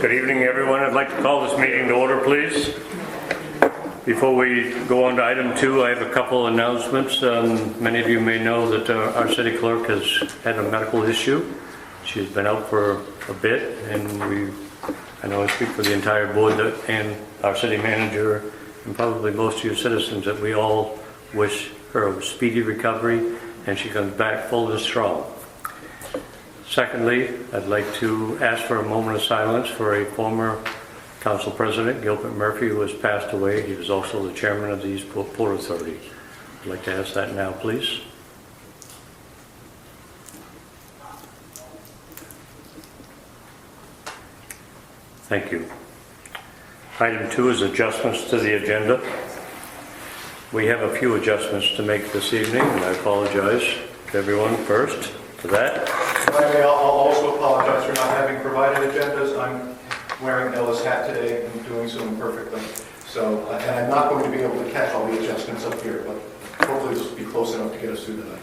Good evening, everyone. I'd like to call this meeting to order, please. Before we go on to item 2, I have a couple announcements. Many of you may know that our city clerk has had a medical issue. She's been out for a bit, and I know I speak for the entire board and our city manager and probably most of you citizens that we all wish her a speedy recovery and she comes back full and strong. Secondly, I'd like to ask for a moment of silence for a former council president, Gilbert Murphy, who has passed away. He was also the chairman of the Eastport Port Authority. I'd like to ask that now, please. Thank you. Item 2 is adjustments to the agenda. We have a few adjustments to make this evening, and I apologize to everyone first for that. I'll also apologize for not having provided agendas. I'm wearing Ella's hat today and doing so imperfectly. So, and I'm not going to be able to catch all the adjustments up here, but hopefully this will be close enough to get us through the night.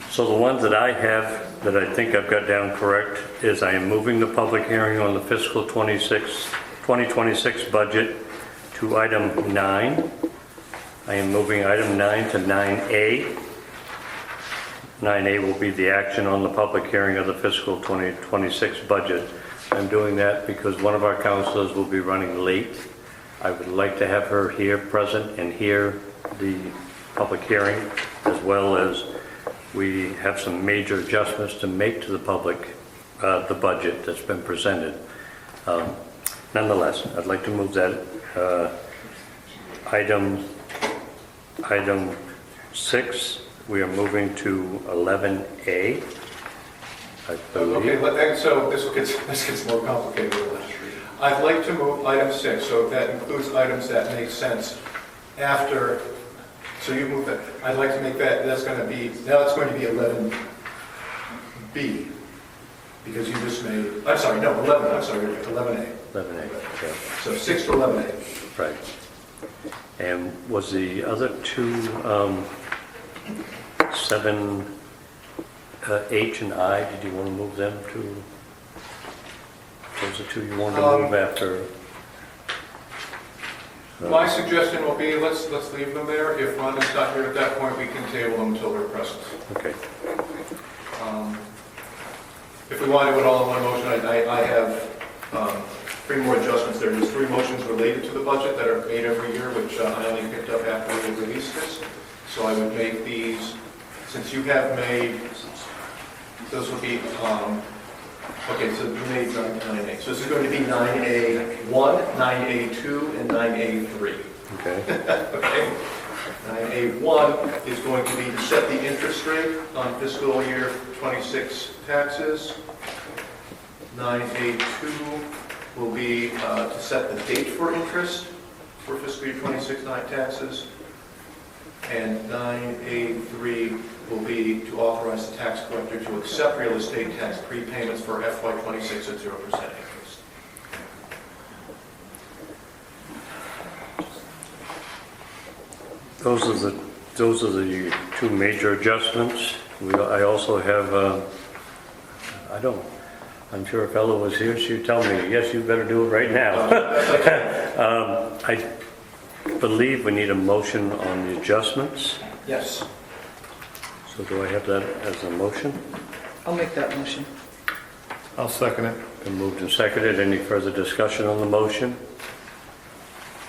So the ones that I have that I think I've got down correct is I am moving the public hearing on the fiscal 2026 budget to item 9. I am moving item 9 to 9A. 9A will be the action on the public hearing of the fiscal 2026 budget. I'm doing that because one of our councilors will be running late. I would like to have her here present and hear the public hearing, as well as we have some major adjustments to make to the public, the budget that's been presented. Nonetheless, I'd like to move that item 6. We are moving to 11A, I believe. Okay, so this gets more complicated. I'd like to move item 6, so that includes items that make sense after. So you move that. I'd like to make that. Now it's going to be 11B, because you just made. I'm sorry, no, 11. I'm sorry, 11A. 11A. Okay. So 6 to 11A. Right. And was the other two 7, H and I, did you want to move them to, those are two you wanted to move after? My suggestion will be, let's leave them there. If Rhonda's not here at that point, we can table them until they're present. Okay. If we want to do it all in one motion, I have 3 more adjustments there. There's 3 motions related to the budget that are made every year, which I only picked up after we released this. So I would make these, since you have made, those would be, okay, so you made 9A. So this is going to be 9A1, 9A2, and 9A3. Okay. Okay. 9A1 is going to be to set the interest rate on fiscal year 26 taxes. 9A2 will be to set the date for interest for fiscal year 26 taxes. And 9A3 will be to authorize the tax collector to accept real estate tax prepayments for FY26 at 0% interest. Those are the 2 major adjustments. I also have, I'm sure if Ella was here, she'd tell me, yes, you better do it right now. I believe we need a motion on the adjustments. Yes. So do I have that as a motion? I'll make that motion. I'll second it. Been moved and seconded. Any further discussion on the motion?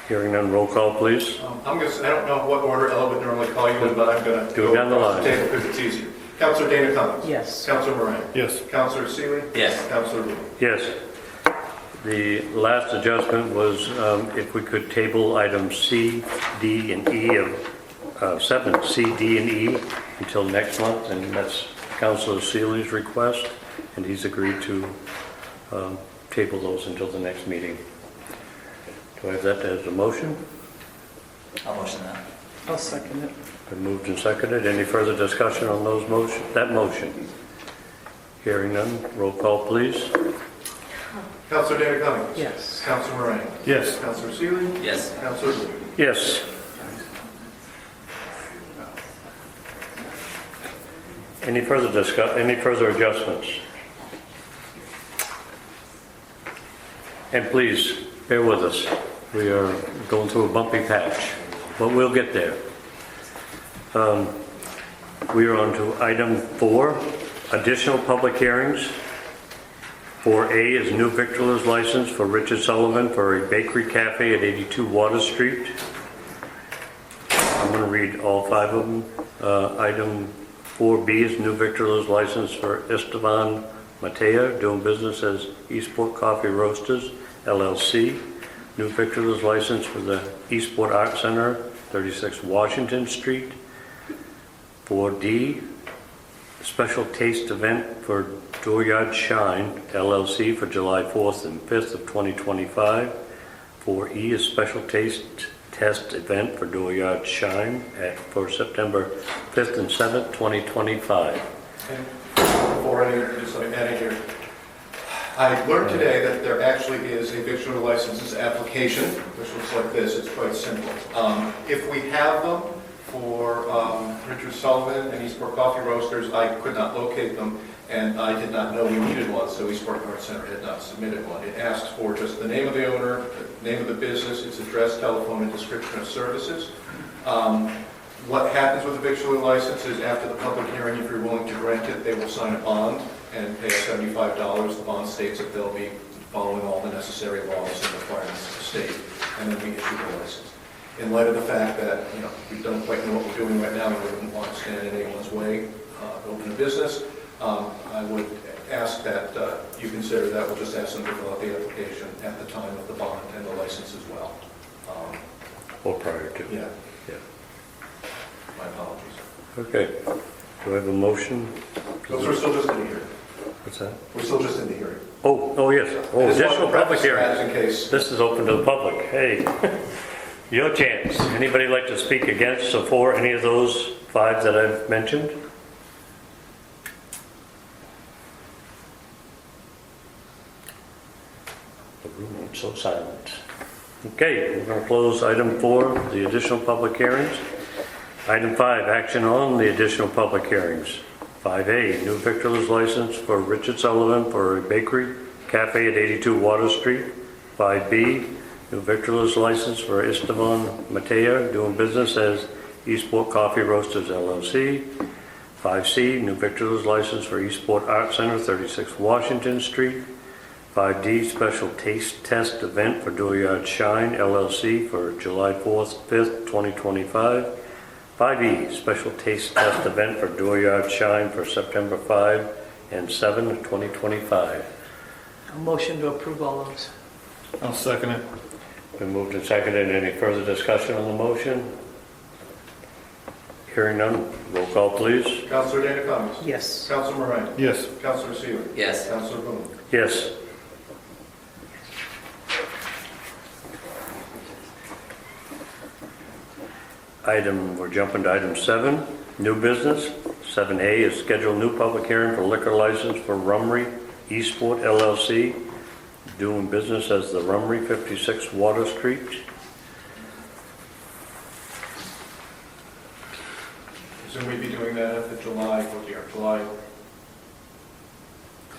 Hearing none, roll call, please. I don't know what order Ella would normally call you in, but I'm going to Do it down the line. table because it's easier. Councilor Dana Cummings. Yes. Councilor Moran. Yes. Councilor Seeley. Yes. Councilor Wu. Yes. The last adjustment was if we could table items C, D, and E of 7, C, D, and E until next month, and that's Councilor Seeley's request, and he's agreed to table those until the next meeting. Do I have that as a motion? I'll motion that. I'll second it. Been moved and seconded. Any further discussion on that motion? Hearing none, roll call, please. Councilor Dana Cummings. Yes. Councilor Moran. Yes. Councilor Seeley. Yes. Councilor Wu. Yes. Any further adjustments? And please, bear with us. We are going through a bumpy patch, but we'll get there. We are on to item 4, additional public hearings. 4A is new victualer's license for Richard Sullivan for a bakery cafe at 82 Water Street. I'm going to read all 5 of them. Item 4B is new victualer's license for Esteban Matea, doing business as Eastport Coffee Roasters, LLC. New victualer's license for the Eastport Art Center, 36 Washington Street. 4D, special taste event for Dooryard Shine, LLC for July 4th and 5th of 2025. 4E is special taste test event for Dooryard Shine for September 5th and 7th, 2025. And before any, just let me add in here. I learned today that there actually is a victualler licenses application, which looks like this. It's quite simple. If we have them for Richard Sullivan and Eastport Coffee Roasters, I could not locate them, and I did not know we needed one, so Eastport Art Center had not submitted one. It asks for just the name of the owner, the name of the business, its address, telephone, and description of services. What happens with the victualler license is after the public hearing, if you're willing to grant it, they will sign a bond and pay $75. The bond states that they'll be following all the necessary laws and requirements of the state, and then we issue the license. In light of the fact that, we don't quite know what we're doing right now, and we wouldn't want to stand in anyone's way to open a business, I would ask that you consider that. We'll just ask them to fill out the application at the time of the bond and the license as well. Or prior to. Yeah. Yeah. My apologies. Okay. Do I have a motion? Those are still just in the hearing. What's that? We're still just in the hearing. Oh, yes. Oh, Just additional want to public preface hearing. that in case. This is open to the public. Hey, your chance. Anybody like to speak against or for any of those 5 that I've mentioned? The room went so silent. Okay, we're going to close item 4, the additional public hearings. Item 5, action on the additional public hearings. 5A, new victualer's license for Richard Sullivan for a bakery cafe at 82 Water Street. 5B, new victualer's license for Esteban Matea, doing business as Eastport Coffee Roasters, LLC. 5C, new victualer's license for Eastport Art Center, 36 Washington Street. 5D, special taste test event for Dooryard Shine, LLC for July 4th, 5th, 2025. 5E, special taste test event for Dooryard Shine for September 5 and 7 of 2025. A motion to approve all those. I'll second it. Been moved and seconded. Any further discussion on the motion? Hearing none, roll call please. Councilor Dana Cummings. Yes. Councilor Moran. Yes. Councilor Seeley. Yes. Councilor Boone. Yes. We're jumping to item 7, new business. 7A is schedule new public hearing for liquor license for Rumry Eastport LLC, doing business as the Rumry, 56 Water Street. Presume we'd be doing that at the July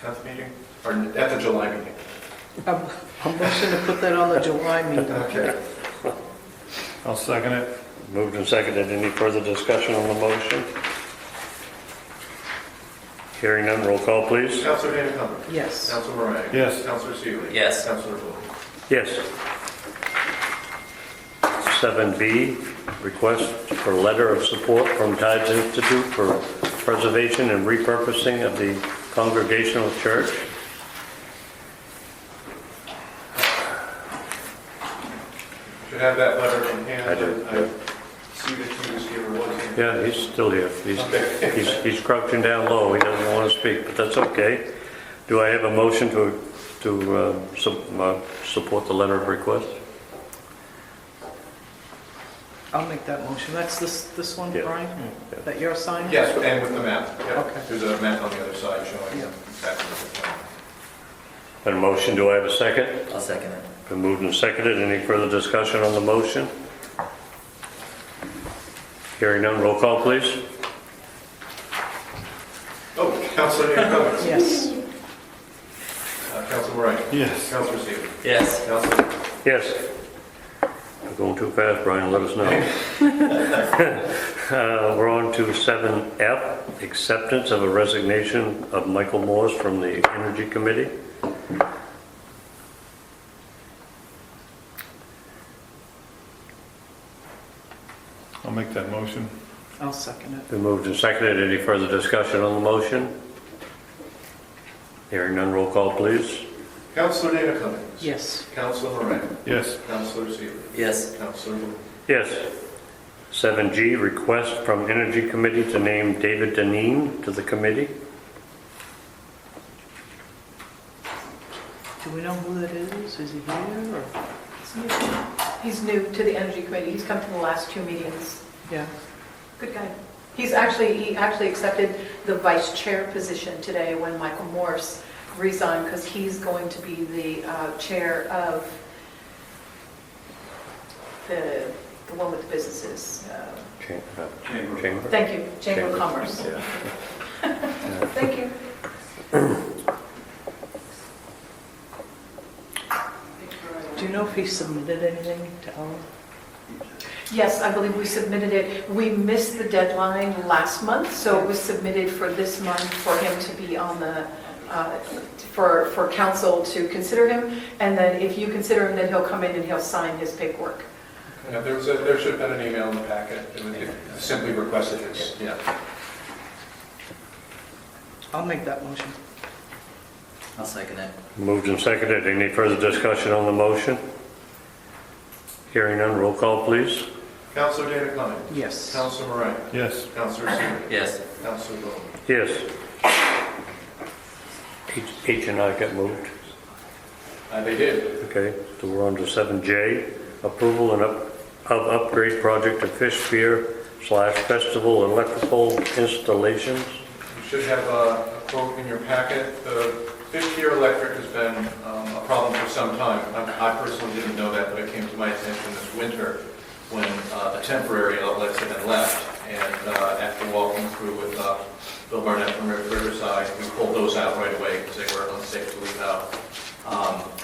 10th meeting? Or at the July meeting? A motion to put that on the July meeting. Okay. I'll second it. Moved and seconded. Any further discussion on the motion? Hearing none, roll call please. Councilor Dana Cummings. Yes. Councilor Moran. Yes. Councilor Seeley. Yes. Councilor Boone. Yes. 7B, request for letter of support from Tides Institute for preservation and repurposing of the Congregational Church. Should have that letter in hand. I do. I see that he was here or was here. Yeah, he's still here. Okay. He's crouching down low. He doesn't want to speak, but that's okay. Do I have a motion to support the letter of request? I'll make that motion. That's this one, Yeah. Brian, Yeah. that you're signing? Yes, and with the map. Yep. Okay. There's a map on the other side showing Yeah. exactly what the plan. And a motion, do I have a second? I'll second it. Been moved and seconded. Any further discussion on the motion? Hearing none, roll call please. Oh, Councilor Dana Cummings. Yes. Council Moran. Yes. Councilor Seeley. Yes. Councilor. Yes. We're going too fast, Brian, let us know. We're on to 7F, acceptance of a resignation of Michael Morse from the Energy Committee. I'll make that motion. I'll second it. Been moved and seconded. Any further discussion on the motion? Hearing none, roll call, please. Councilor Dana Cummings. Yes. Councilor Moran. Yes. Councilor Seeley. Yes. Councilor Boone. Yes. 7G, request from Energy Committee to name David Deneen to the committee. Do we know who that is? Is he here or? He's new to the Energy Committee. He's come to the last 2 meetings. Yeah. Good guy. He actually accepted the vice chair position today when Michael Morse resigned, because he's going to be the chair of the one with the businesses. Chamber. Thank you, Chamber of Commerce. Yeah. Thank you. Do you know if he submitted anything to Ellen? Yes, I believe we submitted it. We missed the deadline last month, so it was submitted for this month for him to be on the, for council to consider him. And then if you consider him, then he'll come in and he'll sign his paperwork. Yeah, there should have been an email in the packet. It simply requested his, yeah. I'll make that motion. I'll second it. Moved and seconded. Any further discussion on the motion? Hearing none, roll call, please. Councilor Dana Cummings. Yes. Councilor Moran. Yes. Councilor Seeley. Yes. Councilor Boone. Yes. H and I got moved. They did. Okay, so we're on to 7J, approval of upgrade project to Fish Pier / Festival electrical installations. You should have a quote in your packet. The Fish Pier Electric has been a problem for some time. I personally didn't know that, but it came to my attention this winter when the temporary outlets had been left. And after walking through with Bill Barnett from Riverside, we pulled those out right away because they were unsafe to leave out.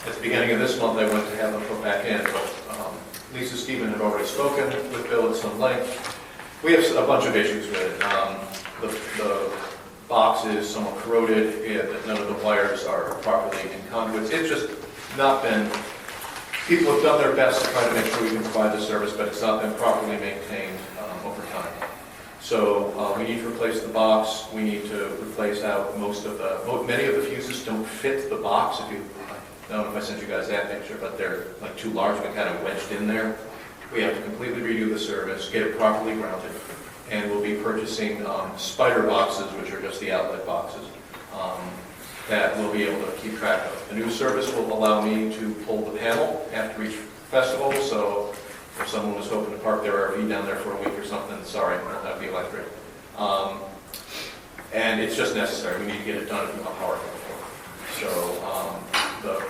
At the beginning of this month, I went to have them put back in, but Lisa Stephen had already spoken with Bill at some length. We have a bunch of issues with it. The box is somewhat corroded, and none of the wires are properly in conduits. It's just not been, people have done their best to try to make sure we can provide the service, but it's not been properly maintained over time. So we need to replace the box. We need to replace out many of the fuses don't fit the box. I don't know if I sent you guys that picture, but they're like too large and kind of wedged in there. We have to completely redo the service, get it properly grounded, and we'll be purchasing spider boxes, which are just the outlet boxes, that we'll be able to keep track of. The new service will allow me to pull the panel after each festival, so if someone was hoping to park their RV down there for a week or something, sorry, we don't have the electric. And it's just necessary. We need to get it done if we want power from before. So the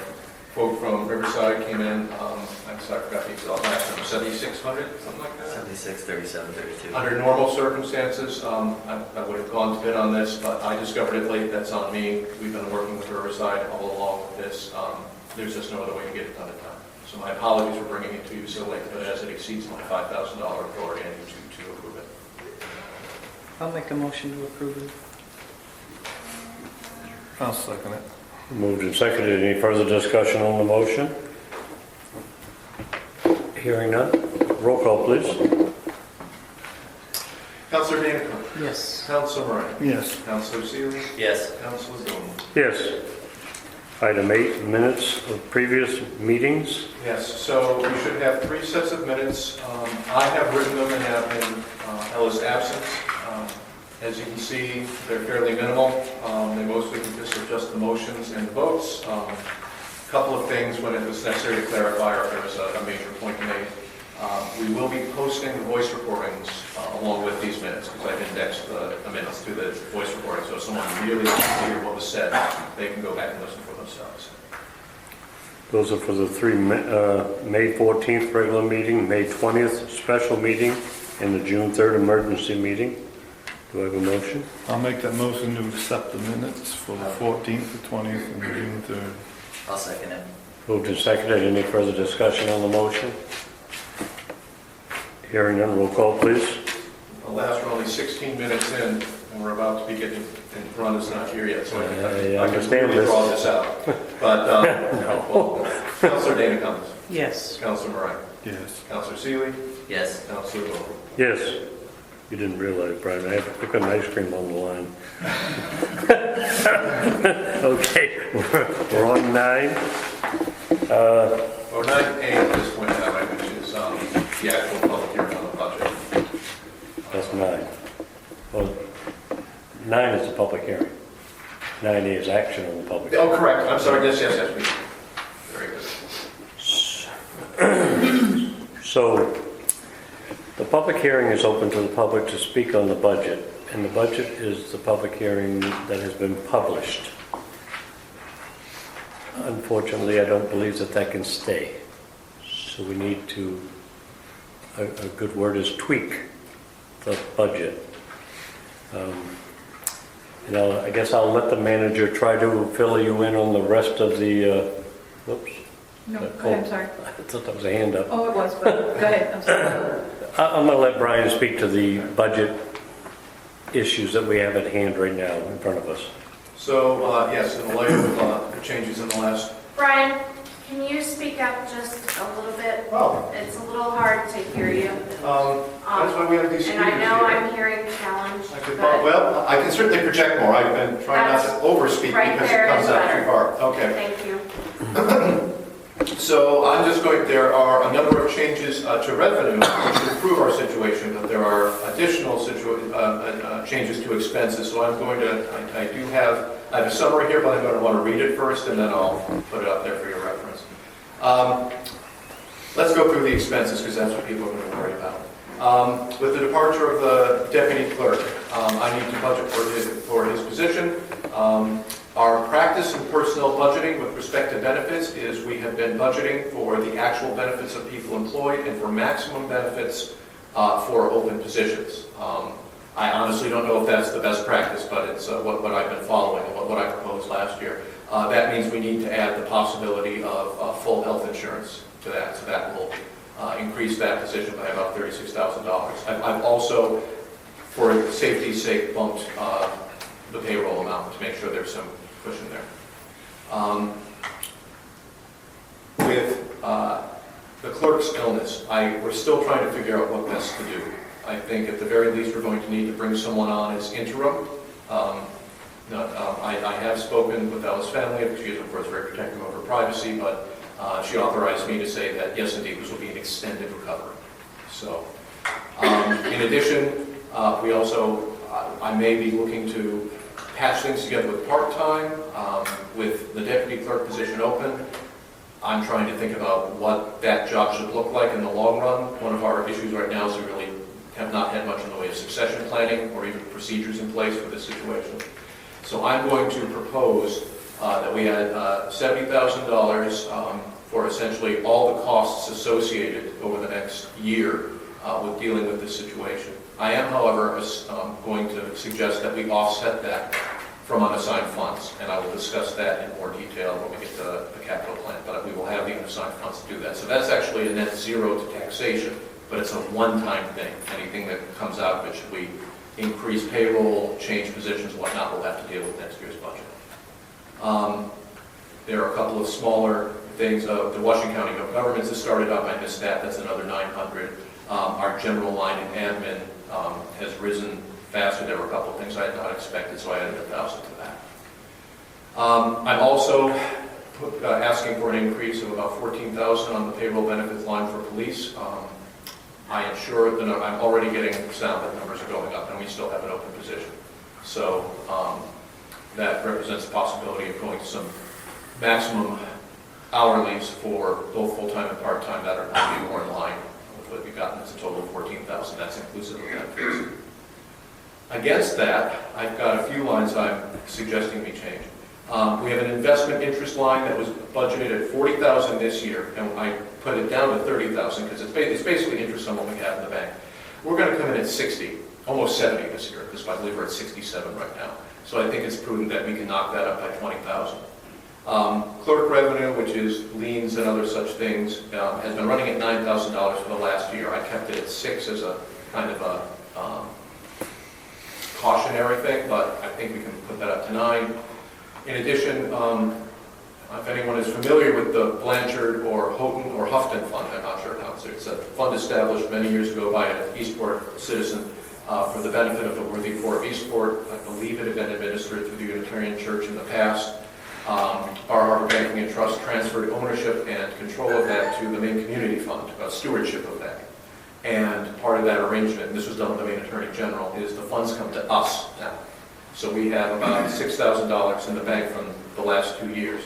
quote from Riverside came in, I'm sorry, I forgot the exact last number, 7,600, something like that? 76, 37, 32. Under normal circumstances, I would have gone to bid on this, but I discovered it late. That's on me. We've been working with Riverside all along with this. There's just no other way to get it done in time. So my apologies for bringing it to you so late, but as it exceeds my $5,000 authority, I need to approve it. I'll make a motion to approve it. I'll second it. Moved and seconded. Any further discussion on the motion? Hearing none, roll call, please. Councilor Dana Cummings. Yes. Councilor Moran. Yes. Councilor Seeley. Yes. Councilor Boone. Yes. Item 8, minutes of previous meetings. Yes, so we should have 3 sets of minutes. I have written them and have in Ella's absence. As you can see, they're fairly minimal. They mostly consist of just the motions and the votes. A couple of things when it was necessary to clarify or if there was a major point made. We will be posting the voice recordings along with these minutes because I've indexed the minutes to the voice recording. So if someone really wants to hear what was said, they can go back and listen for themselves. Those are for the 3 May 14th regular meeting, May 20th special meeting, and the June 3rd emergency meeting. Do I have a motion? I'll make that motion to accept the minutes for the 14th, the 20th, and the June 3rd. I'll second it. Moved and seconded. Any further discussion on the motion? Hearing none, roll call, please. Alas, we're only 16 minutes in, and we're about to be getting, and Ron is not here yet, so I I can understand really this. draw this out. But, well, Counselor Dana Cummings, Yes. Counselor Moran, Yes. Counselor Seeley, Yes. Counselor Vogel. Yes. You didn't realize, Brian, I had to pick an ice cream on the line. Okay, we're on 9. Or 9A at this point, which is the actual public hearing on the budget. That's 9. Well, 9 is the public hearing. 9A is action on the public. Oh, correct, I'm sorry, yes, very good. So, the public hearing is open to the public to speak on the budget, and the budget is the public hearing that has been published. Unfortunately, I don't believe that that can stay. So we need to, a good word is tweak the budget. I guess I'll let the manager try to fill you in on the rest of the, whoops. No, go ahead, I'm sorry. I thought that was a hand up. Oh, it was, but go ahead, I'm sorry. I'm going to let Brian speak to the budget issues that we have at hand right now in front of us. So, yes, in the light of the changes in the last... Brian, can you speak up just a little bit? Oh. It's a little hard to hear you. That's why we have these speakers And I know here. I'm hearing challenged, I could, but well, I can certainly project more. I've been trying not to overspeak right because it there comes is out better. too far. Okay. thank you. So I'm just going, there are a number of changes to revenue which would improve our situation, but there are additional changes to expenses. So I'm going to, I have a summary here, but I'm going to want to read it first and then I'll put it up there for your reference. Let's go through the expenses because that's what people are going to worry about. With the departure of the deputy clerk, I need to budget for his position. Our practice in personnel budgeting with respect to benefits is we have been budgeting for the actual benefits of people employed and for maximum benefits for open positions. I honestly don't know if that's the best practice, but it's what I've been following and what I proposed last year. That means we need to add the possibility of full health insurance to that, so that will increase that position by about $36,000. I've also, for safety's sake, bumped the payroll amount to make sure there's some cushion there. With the clerk's illness, we're still trying to figure out what best to do. I think at the very least we're going to need to bring someone on as interim. I have spoken with Ella's family, she is of course very protective of her privacy, but she authorized me to say that yes indeed this will be an extended recovery. So, in addition, we also, I may be looking to patch things together with part-time, with the deputy clerk position open. I'm trying to think about what that job should look like in the long run. One of our issues right now is we really have not had much in the way of succession planning or even procedures in place for this situation. So I'm going to propose that we add $70,000 for essentially all the costs associated over the next year with dealing with this situation. I am, however, going to suggest that we offset that from unassigned funds, and I will discuss that in more detail when we get to the capital plan, but we will have the unassigned funds to do that. So that's actually a net zero to taxation, but it's a one-time thing. Anything that comes out of it, should we increase payroll, change positions, whatnot, we'll have to deal with next year's budget. There are a couple of smaller things. The Washington County Governments has started up. I missed that. That's another $900. Our general line in admin has risen faster. There were a couple of things I had not expected, so I added $1,000 to that. I'm also asking for an increase of about $14,000 on the payroll benefits line for police. I am sure that I'm already getting sound that numbers are going up, and we still have an open position. So that represents the possibility of going to some maximum hourlies for both full-time and part-time that are going to be more in line with what we've gotten. It's a total of $14,000. That's inclusive of benefits. Against that, I've got a few lines I'm suggesting we change. We have an investment interest line that was budgeted at $40,000 this year, and I put it down to $30,000 because it's basically interest on what we have in the bank. We're going to come in at 60, almost 70 this year, because I believe we're at 67 right now. So I think it's prudent that we can knock that up by $20,000. Clerk revenue, which is liens and other such things, has been running at $9,000 for the last year. I kept it at 6 as a kind of a cautionary thing, but I think we can put that up to 9. In addition, if anyone is familiar with the Blanchard or Houghton or Houghton Fund, I'm not sure how it's a fund established many years ago by an Eastport citizen for the benefit of the worthy poor of Eastport. I believe it had been administered through the Unitarian Church in the past. Bar Harbor Banking and Trust transferred ownership and control of that to the Maine Community Fund, stewardship of that. And part of that arrangement, and this was done with the Maine Attorney General, is the funds come to us now. So we have about $6,000 in the bank from the last 2 years.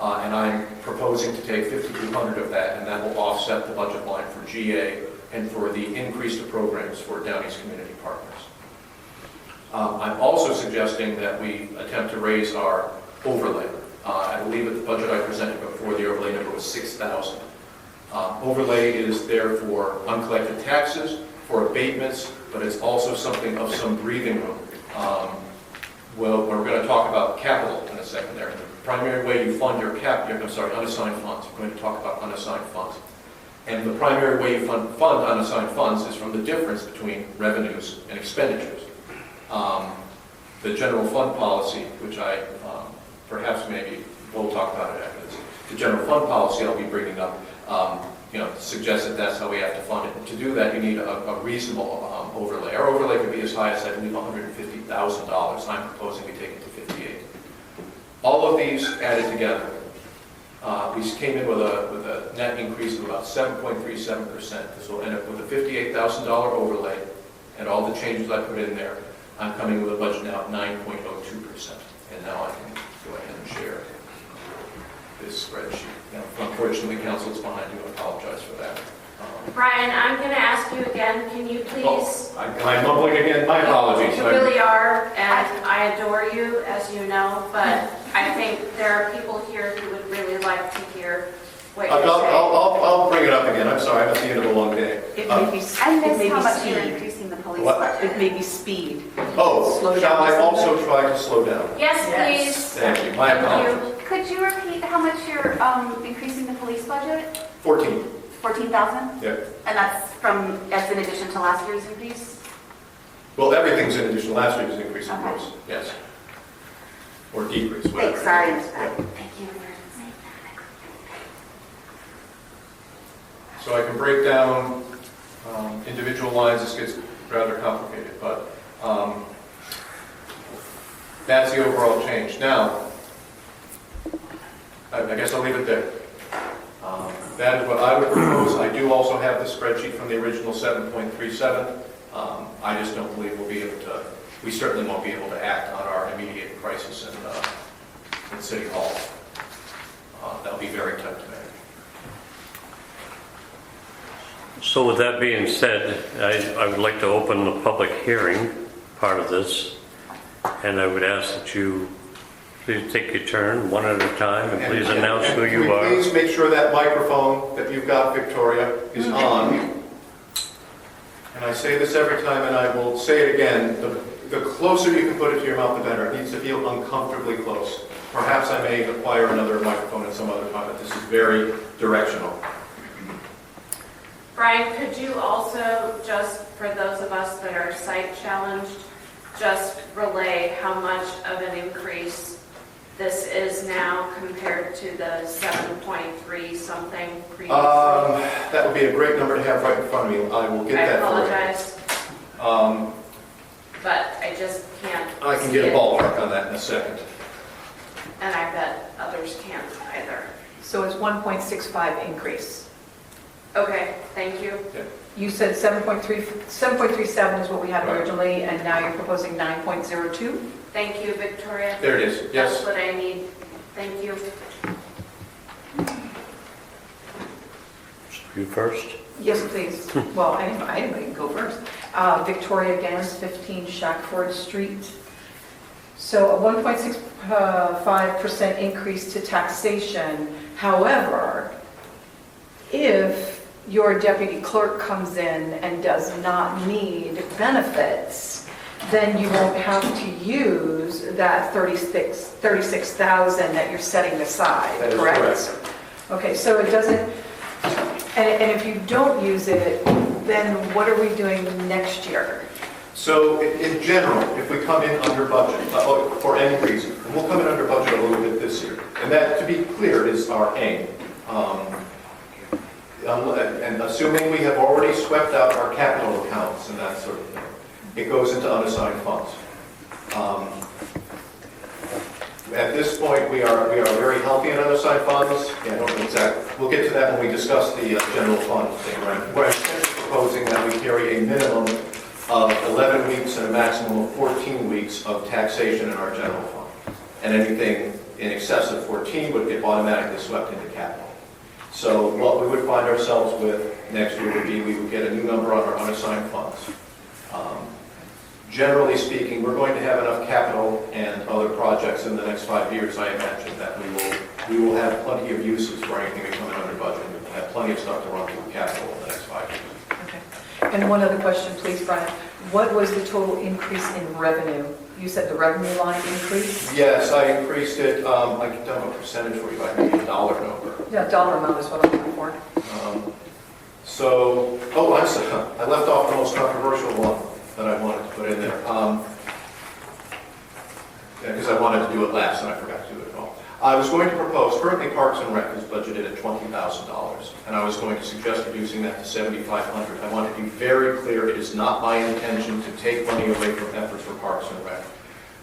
And I'm proposing to take $5,200 of that, and that will offset the budget line for GA and for the increase of programs for Downey's community partners. I'm also suggesting that we attempt to raise our overlay. I believe that the budget I presented before, the overlay number was $6,000. Overlay is there for uncollected taxes, for abatements, but it's also something of some breathing room. Well, we're going to talk about capital in a second there. The primary way you fund your unassigned funds. We're going to talk about unassigned funds. And the primary way you fund unassigned funds is from the difference between revenues and expenditures. The general fund policy, which I perhaps maybe we'll talk about it after this. The general fund policy I'll be bringing up, suggests that that's how we have to fund it. And to do that, you need a reasonable overlay. Our overlay could be as high as, I believe, $150,000. I'm proposing we take it to $58,000. All of these added together, we came in with a net increase of about 7.37%. This will end up with a $58,000 overlay, and all the changes I put in there. I'm coming with a budget now at 9.02%. And now I can go ahead and share this spreadsheet. Now, unfortunately, council's behind you. I apologize for that. Brian, I'm going to ask you again, can you please? I'm mumbling again. My apologies. You really are, and I adore you, as you know, but I think there are people here who would really like to hear what you're saying. I'll bring it up again. I'm sorry. I'm at the end of a long day. It may be, I it may miss how much be you're speed. increasing the police What? budget. It may be speed. Oh, Slow shall down I just a also try to slow down? Yes, Yes. please. Thank you. My apologies. Could you repeat how much you're increasing the police budget? 14. 14,000? Yeah. And that's in addition to last year's increase? Well, everything's in addition to last year's increase, of Okay. course. Yes. Or decrease, whatever. Thanks, sorry, I missed Yeah. that. Thank you. So I can break down individual lines. This gets rather complicated, but that's the overall change. Now, I guess I'll leave it there. That is what I would propose. I do also have the spreadsheet from the original 7.37. I just don't believe we'll be able to, we certainly won't be able to act on our immediate crisis in City Hall. That'll be very tough to manage. So with that being said, I would like to open the public hearing part of this, and I would ask that you please take your turn one at a time, and please announce who Can you we are. please make sure that microphone that you've got, Victoria, is on? And I say this every time, and I will say it again, the closer you can put it to your mouth, the better. It needs to feel uncomfortably close. Perhaps I may acquire another microphone at some other time, but this is very directional. Brian, could you also, just for those of us that are sight challenged, just relay how much of an increase this is now compared to the 7.3 something previously? That would be a great number to have right in front of me. I will get that for you. I apologize, but I just can't. I can get a ballpark on that in a second. And I bet others can't either. So it's 1.65 increase. Okay, thank you. You said 7.37 is what we had Right. originally, and now you're proposing 9.02? Thank you, Victoria. There it is, yes. That's what I need. Thank you. You first. Yes, please. Well, anybody can go first. Victoria Gans, 15 Shackford Street. So a 1.65% increase to taxation. However, if your deputy clerk comes in and does not need benefits, then you won't have to use that 36,000 that you're setting aside, That is correct? correct. Okay, so it doesn't, and if you don't use it, then what are we doing next year? So in general, if we come in under budget, for any reason, and we'll come in under budget a little bit this year, and that, to be clear, is our aim. And assuming we have already swept out our capital accounts and that sort of thing, it goes into unassigned funds. At this point, we are very healthy in unassigned funds. Yeah, I don't know exactly. We'll get to that when we discuss the general fund thing. Right? We're proposing that we carry a minimum of 11 weeks and a maximum of 14 weeks of taxation in our general fund. And anything in excess of 14 would get automatically swept into capital. So what we would find ourselves with next year would be we would get a new number on our unassigned funds. Generally speaking, we're going to have enough capital and other projects in the next 5 years, I imagine, that we will have plenty of uses for anything we come in under budget. We'll have plenty of stuff to run through capital in the next 5 years. Okay. And one other question, please, Brian. What was the total increase in revenue? You said the revenue line increased? Yes, I increased it. I can tell a percentage for you. I can give you a dollar number. Yeah, dollar amount is what I'm looking for. I'm sorry. I left off the most controversial one that I wanted to put in there. Because I wanted to do it last and I forgot to do it at all. I was going to propose, currently Parks and Rec is budgeted at $20,000, and I was going to suggest reducing that to $7,500. I want to be very clear, it is not my intention to take money away from efforts for Parks and Rec.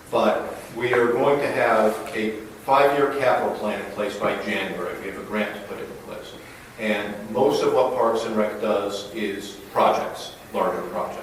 But we are going to have a 5-year capital plan in place by January. We have a grant to put it in place. And most of what Parks and Rec does is projects, larger projects.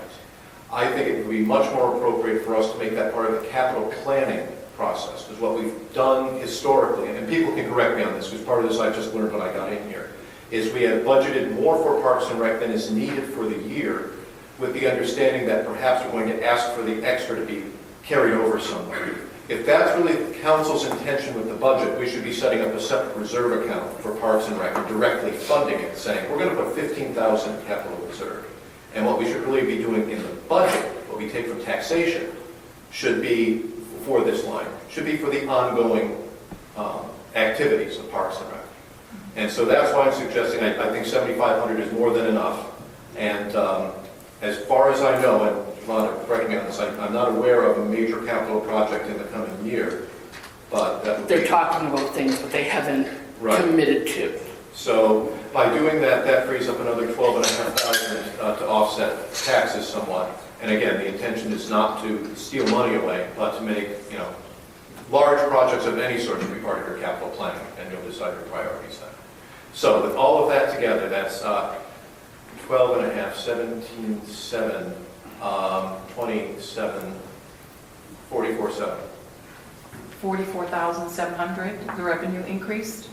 I think it would be much more appropriate for us to make that part of the capital planning process, because what we've done historically, and people can correct me on this, because part of this I just learned when I got in here, is we have budgeted more for Parks and Rec than is needed for the year, with the understanding that perhaps we're going to ask for the extra to be carried over somewhere. If that's really the council's intention with the budget, we should be setting up a separate reserve account for Parks and Rec and directly funding it, saying we're going to put $15,000 in capital reserve. And what we should really be doing in the budget, what we take from taxation, should be for this line, should be for the ongoing activities of Parks and Rec. And so that's why I'm suggesting, I think $7,500 is more than enough. And as far as I know, and Lana, correct me on this, I'm not aware of a major capital project in the coming year, but that would be... They're talking about things, but they haven't Right. committed to. So by doing that, that frees up another $12,500 to offset taxes somewhat. And again, the intention is not to steal money away, but to make, large projects of any sort to be part of your capital planning, and you'll decide your priorities then. So with all of that together, that's 12 and a half, 17,700, 27, 44,700. 44,700, the revenue increased?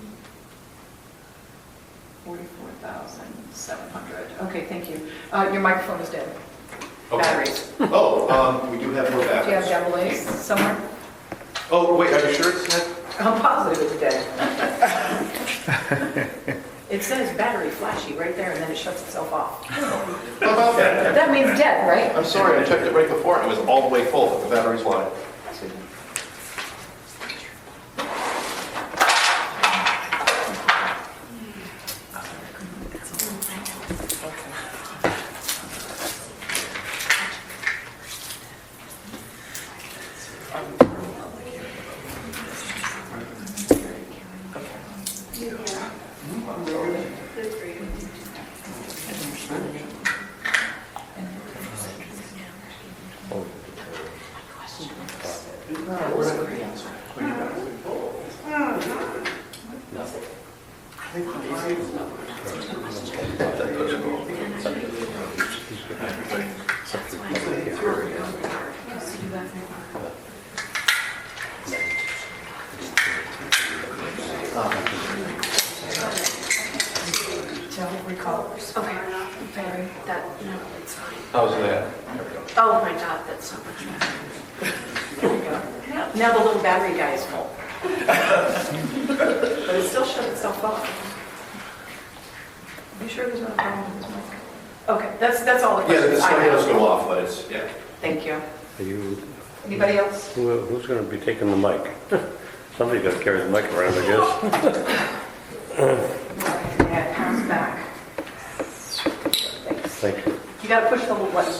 44,700. Okay, thank you. Your microphone is dead. Okay. Batteries. We do have more Do you have batteries. double A's somewhere? Oh, wait, are you sure it's dead? I'm positive it's dead. It says battery flashy right there, and then it shuts itself off. How about that? That means dead, right? I'm sorry, I checked it right before, and it was all the way full, but the battery's lying. Okay, battery, no, it's fine. How's that? There we go. Oh my God, that's so much better. There we go. Now the little battery guy is full. But it still shut itself off. Are you sure there's no problem with this mic? Okay, that's all the Yeah, questions the I sun does have. go off, but it's, yeah. Thank you. Are you, Anybody else? who's going to be taking the mic? Somebody's got to carry the mic around, I guess. Yeah, it comes back. Thanks. Thank you. You gotta push the little button.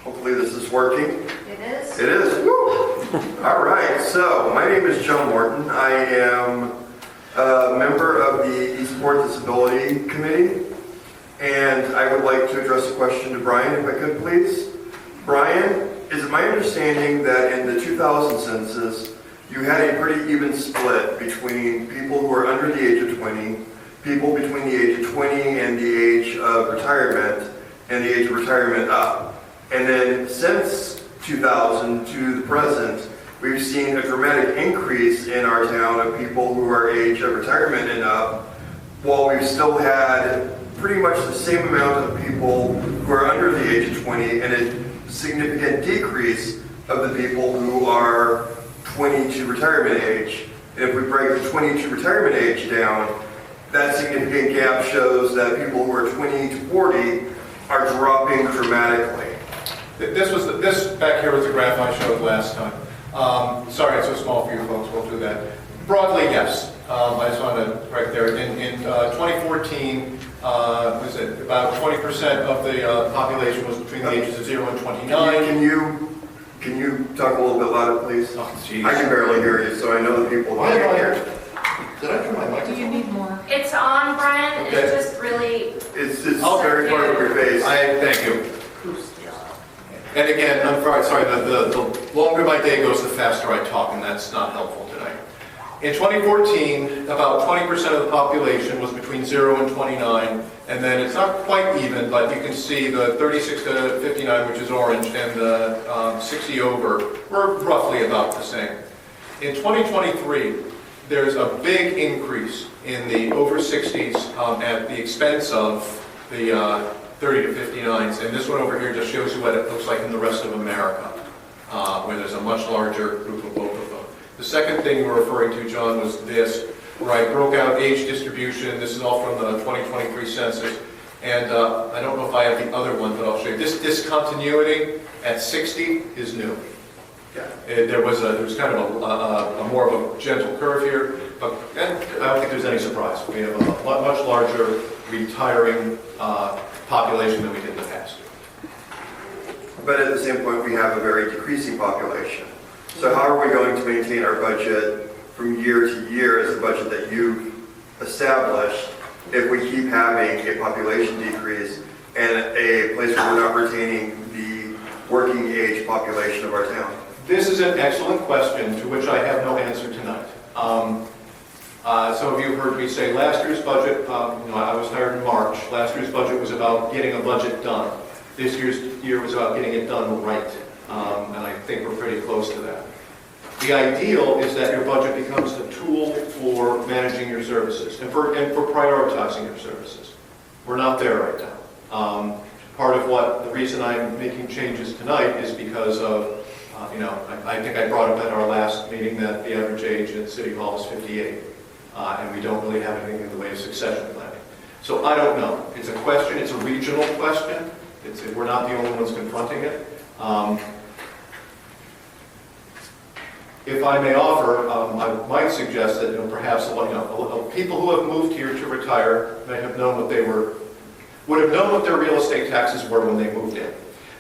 Hopefully this is working. It is? It is. Woo! All right, so my name is Joe Morton. I am a member of the Eastport Disability Committee, and I would like to address a question to Brian, if I could, please. Brian, is it my understanding that in the 2000 census, you had a pretty even split between people who are under the age of 20, people between the age of 20 and the age of retirement, and the age of retirement up? And then since 2000 to the present, we've seen a dramatic increase in our town of people who are age of retirement and up, while we've still had pretty much the same amount of people who are under the age of 20 and a significant decrease of the people who are 20 to retirement age. And if we break the 20 to retirement age down, that significant gap shows that people who are 20 to 40 are dropping dramatically. This back here was the graph I showed last time. Sorry, it's so small for you folks, we'll do that. Broadly, yes. I just want to correct there. In 2014, was it about 20% of the population was between the ages of 0 and 29. Can you talk a little bit louder, please? Oh, geez. I can barely hear you, so I know the people Why am can't I hear. Did I turn my mic? Do you need more? It's on, Brian, Okay. it's just really, It's very far from your face. Thank you. And again, I'm sorry, the longer my day goes, the faster I talk, and that's not helpful tonight. In 2014, about 20% of the population was between 0 and 29, and then it's not quite even, but you can see the 36 to 59, which is orange, and the 60 over were roughly about the same. In 2023, there's a big increase in the over 60s at the expense of the 30 to 59s, and this one over here just shows you what it looks like in the rest of America, where there's a much larger group of both of them. The second thing we're referring to, John, was this, where I broke out age distribution. This is all from the 2023 census, and I don't know if I have the other one, but I'll show you. This discontinuity at 60 is new. There was kind of a more of a gentle curve here, but and I don't think there's any surprise. We have a much larger retiring population than we did in the past. But at the same point, we have a very decreasing population. So how are we going to maintain our budget from year to year as the budget that you've established if we keep having a population decrease and a place where we're not retaining the working age population of our town? This is an excellent question to which I have no answer tonight. Some of you heard me say last year's budget, I was hired in March. Last year's budget was about getting a budget done. This year was about getting it done right. And I think we're pretty close to that. The ideal is that your budget becomes a tool for managing your services and for prioritizing your services. We're not there right now. Part of the reason I'm making changes tonight is because of, I think I brought up at our last meeting that the average age at City Hall is 58, and we don't really have anything in the way of succession planning. So I don't know. It's a question. It's a regional question. We're not the only ones confronting it. If I may offer, I might suggest that perhaps people who have moved here to retire may have known would have known what their real estate taxes were when they moved in.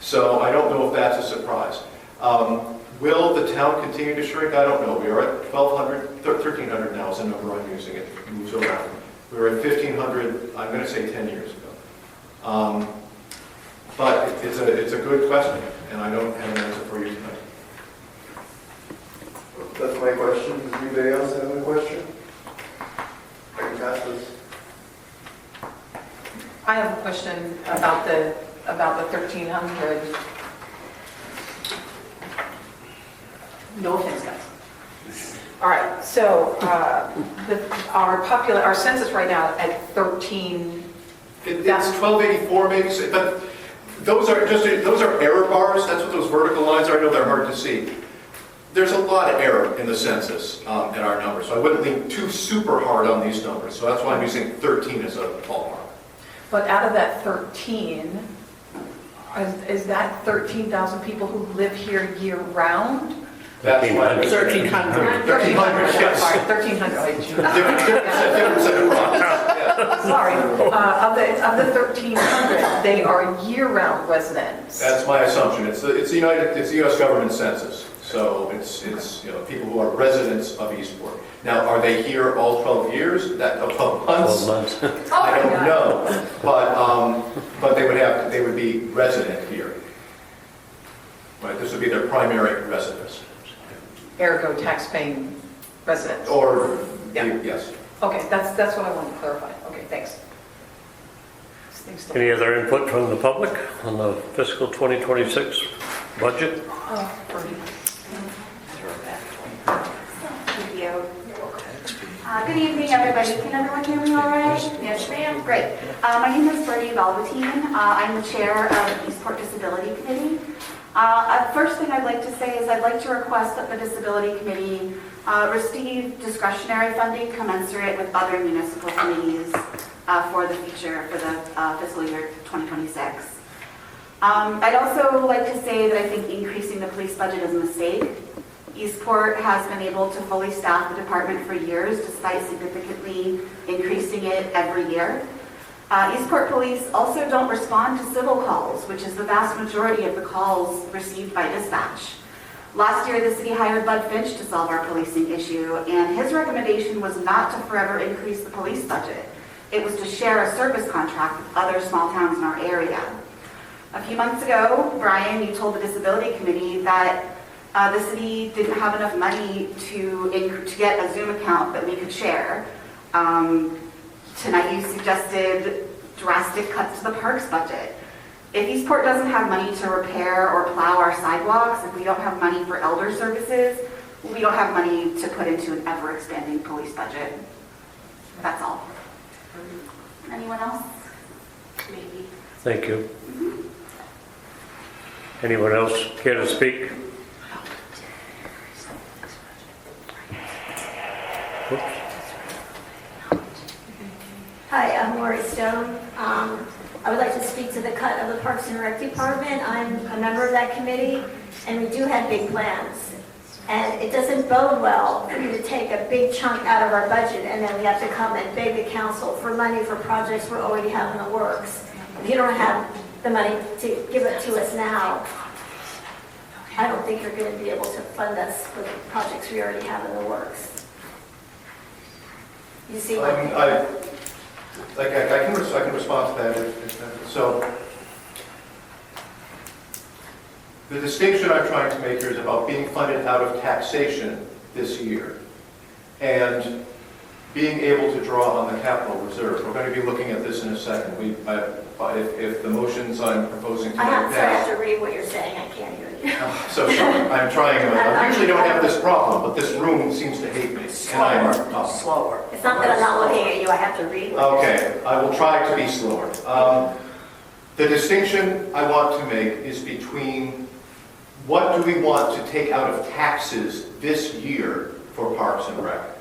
So I don't know if that's a surprise. Will the town continue to shrink? I don't know. We are at 1,200, 1,300 now is the number I'm using. It moves around. We were at 1,500, I'm going to say 10 years ago. But it's a good question, and I don't have an answer for you tonight. That's my question. Does anybody else have a question? I can pass this. I have a question about the 1,300. No offense, guys. All right, so our census right now at 13. It's 1284 maybe, but those are error bars. That's what those vertical lines are. I know they're hard to see. There's a lot of error in the census in our numbers, so I wouldn't lean too super hard on these numbers. So that's why I'm using 13 as a ballpark. But out of that 13, Is that 13,000 people who live here year-round? That's why. 1,300. 1,300, yes. Sorry, 1,300. Different set of problems. Yeah. Sorry, of the 1,300, they are year-round residents. That's my assumption. It's the U.S. government census. So it's people who are residents of Eastport. Now, are they here all 12 years? 12 months? 12 months. I don't know. But they would be resident here. Right, this would be their primary residence. Ergo tax-paying residents. Or, Yeah. yes. Okay, that's what I wanted to clarify. Okay, thanks. Any other input from the public on the fiscal 2026 budget? Bernie. Thank you. Good evening, everybody. Can everyone hear me all right? Yes, ma'am. Great. My name is Bernie Velveteen. I'm the chair of Eastport Disability Committee. First thing I'd like to say is I'd like to request that the Disability Committee receive discretionary funding commensurate with other municipal committees for the future, for the fiscal year 2026. I'd also like to say that I think increasing the police budget is a mistake. Eastport has been able to fully staff the department for years, despite significantly increasing it every year. Eastport police also don't respond to civil calls, which is the vast majority of the calls received by dispatch. Last year, the city hired Bud Finch to solve our policing issue, and his recommendation was not to forever increase the police budget. It was to share a service contract with other small towns in our area. A few months ago, Brian, you told the Disability Committee that the city didn't have enough money to get a Zoom account that we could share. Tonight you suggested drastic cuts to the parks budget. If Eastport doesn't have money to repair or plow our sidewalks, if we don't have money for elder services, we don't have money to put into an ever-expanding police budget. That's all. Anyone else? Maybe. Thank you. Anyone else care to speak? Whoops. Hi, I'm Lori Stone. I would like to speak to the cut of the Parks and Rec Department. I'm a member of that committee, and we do have big plans. And it doesn't bode well for you to take a big chunk out of our budget, and then we have to come and beg the council for money for projects we already have in the works. If you don't have the money to give it to us now, I don't think you're going to be able to fund us for the projects we already have in the works. You see what I can respond to that. So, the distinction I'm trying to make here is about being funded out of taxation this year and being able to draw on the capital reserve. We're going to be looking at this in a second. If the motions I'm proposing tonight I have to read what you're saying. I can't hear you. So sorry, I'm trying. I usually don't have this problem, but this room seems to hate me. Slower. It's not that I'm not looking at you. I have to read. Okay, I will try to be slower. The distinction I want to make is between what do we want to take out of taxes this year for Parks and Rec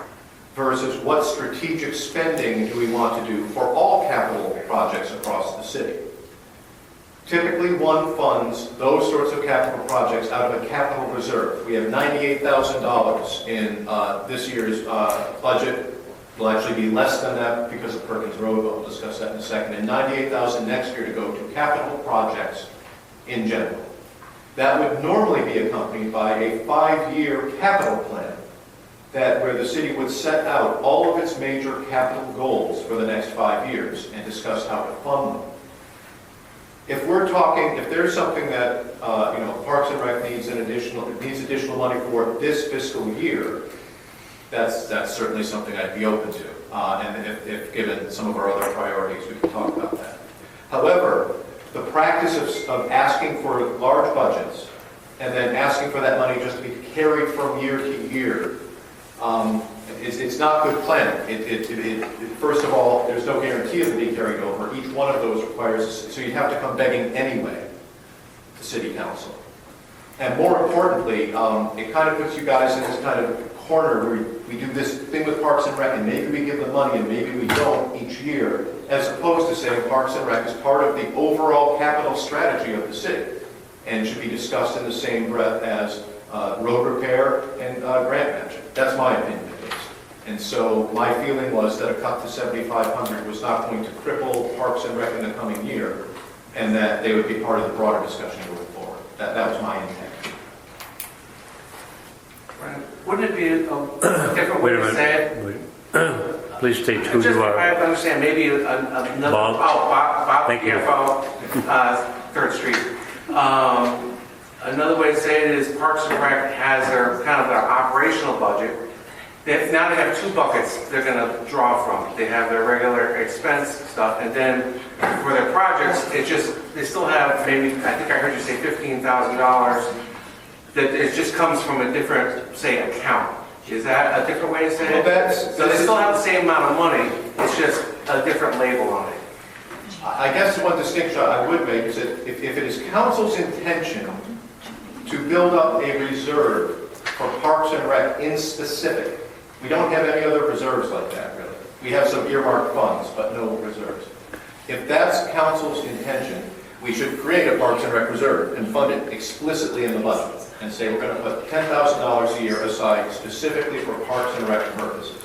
versus what strategic spending do we want to do for all capital projects across the city. Typically, one funds those sorts of capital projects out of a capital reserve. We have $98,000 in this year's budget. Will actually be less than that because of Perkins Road. We'll discuss that in a second. And $98,000 next year to go to capital projects in general. That would normally be accompanied by a 5-year capital plan where the city would set out all of its major capital goals for the next 5 years and discuss how to fund them. If there's something that Parks and Rec needs additional money for this fiscal year, that's certainly something I'd be open to. And if given some of our other priorities, we can talk about that. However, the practice of asking for large budgets and then asking for that money just to be carried from year to year, it's not good planning. First of all, there's no guarantee of it being carried over. Each one of those requires, so you'd have to come begging anyway to City Council. And more importantly, it kind of puts you guys in this kind of corner where we do this thing with Parks and Rec, and maybe we give them money and maybe we don't each year, as opposed to saying Parks and Rec is part of the overall capital strategy of the city and should be discussed in the same breath as road repair and grant matching. That's my opinion at least. And so my feeling was that a cut to 7,500 was not going to cripple Parks and Rec in the coming year, and that they would be part of the broader discussion going forward. That was my intent. Wouldn't it be a different way Wait a to say it? minute. Please state who Just, you I are. understand, maybe another, Bob. Bob, Thank you. CFO, 3rd Street. Another way to say it is Parks and Rec has their, kind of their operational budget. Now they have 2 buckets they're gonna draw from. They have their regular expense stuff, and then for their projects, they still have maybe, I think I heard you say $15,000, that it just comes from a different, say, account. Is that a different way to say it? So they still have the same amount of money, it's just a different label on it. I guess one distinction I would make is that if it is council's intention to build up a reserve for Parks and Rec in specific, we don't have any other reserves like that, really. We have some earmarked funds, but no reserves. If that's council's intention, we should create a Parks and Rec reserve and fund it explicitly in the budget and say we're going to put $10,000 a year aside specifically for Parks and Rec purposes.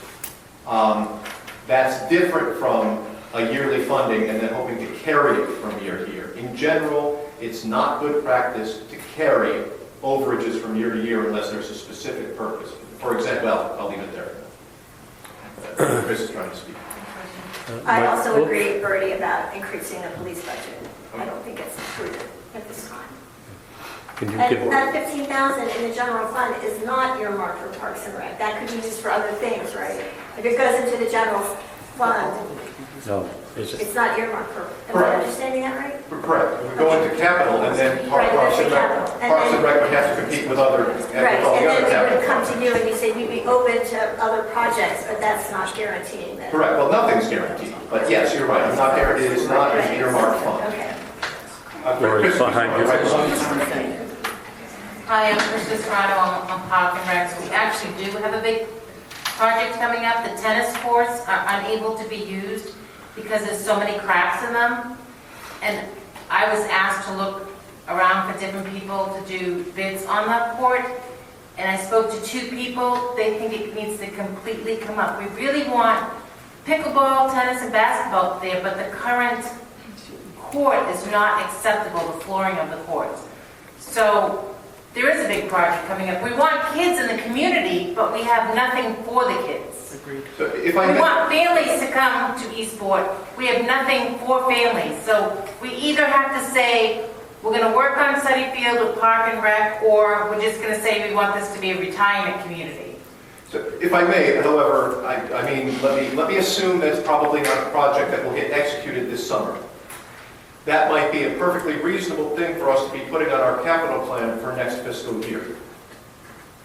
That's different from a yearly funding and then hoping to carry it from year to year. In general, it's not good practice to carry overages from year to year unless there's a specific purpose. For example, well, I'll leave it there. Chris is trying to speak. I also agree, Bertie, about increasing the police budget. I don't think it's prudent at this time. Can you And give, that 15,000 in the general fund is not earmarked for Parks and Rec. That could be used for other things, right? If it goes into the general fund, no, is it? it's not earmarked for, am I Correct. understanding that right? Correct. We go into capital and then Right, Parks and that's Rec, capital. And Parks then- and Rec would have to compete with other, Right, with all and the other then we capital would come funds. to you and you say we'd be open to other projects, but that's not guaranteeing that. Correct. Well, nothing's guaranteed, but yes, you're right. I'm not there. It is not an earmarked fund. Okay. Lori's behind you. Hi, I'm Krista Serrano on Park and Rec. We actually do have a big project coming up. The tennis courts are unable to be used because there's so many cracks in them. And I was asked to look around for different people to do bids on that court. And I spoke to 2 people. They think it needs to completely come up. We really want pickleball, tennis, and basketball there, but the current court is not acceptable, the flooring of the courts. So there is a big project coming up. We want kids in the community, but we have nothing for the kids. So if I We may, want families to come to Eastport. We have nothing for families. So we either have to say, we're going to work on Study Field with Park and Rec, or we're just going to say we want this to be a retirement community. so if I may, however, I mean, let me assume that it's probably not a project that will get executed this summer. That might be a perfectly reasonable thing for us to be putting on our capital plan for next fiscal year.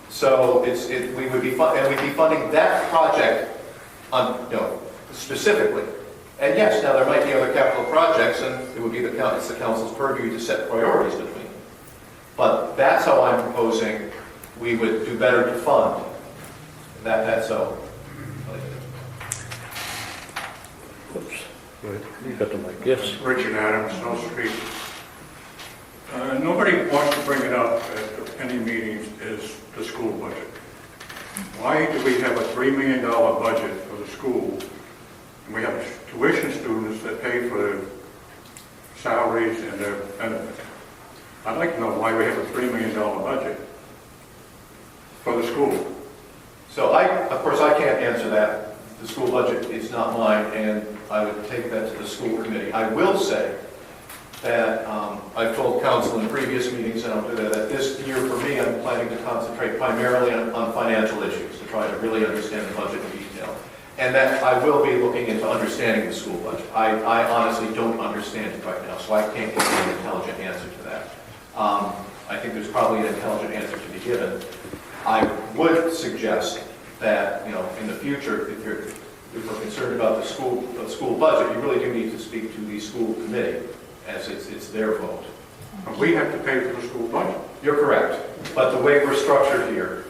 So we would be funding that project specifically. And yes, now there might be other capital projects, and it would be it's the council's purview to set priorities between them. But that's how I'm proposing we would do better to fund that so. Oops. Good. You got the mic. Yes. Richard Adams, Snow Street. Nobody wants to bring it up at any meetings is the school budget. Why do we have a $3 million budget for the school? And we have tuition students that pay for their salaries and their benefits. I'd like to know why we have a $3 million budget for the school. So of course, I can't answer that. The school budget is not mine, and I would take that to the school committee. I will say that I've told council in previous meetings, and I'll do that this year for me, I'm planning to concentrate primarily on financial issues, to try to really understand the budget in detail. And that I will be looking into understanding the school budget. I honestly don't understand it right now, so I can't give you an intelligent answer to that. I think there's probably an intelligent answer to be given. I would suggest that, in the future, if we're concerned about the school budget, you really do need to speak to the school committee, as it's their vote. But we have to pay for the school budget. You're correct, but the way we're structured here,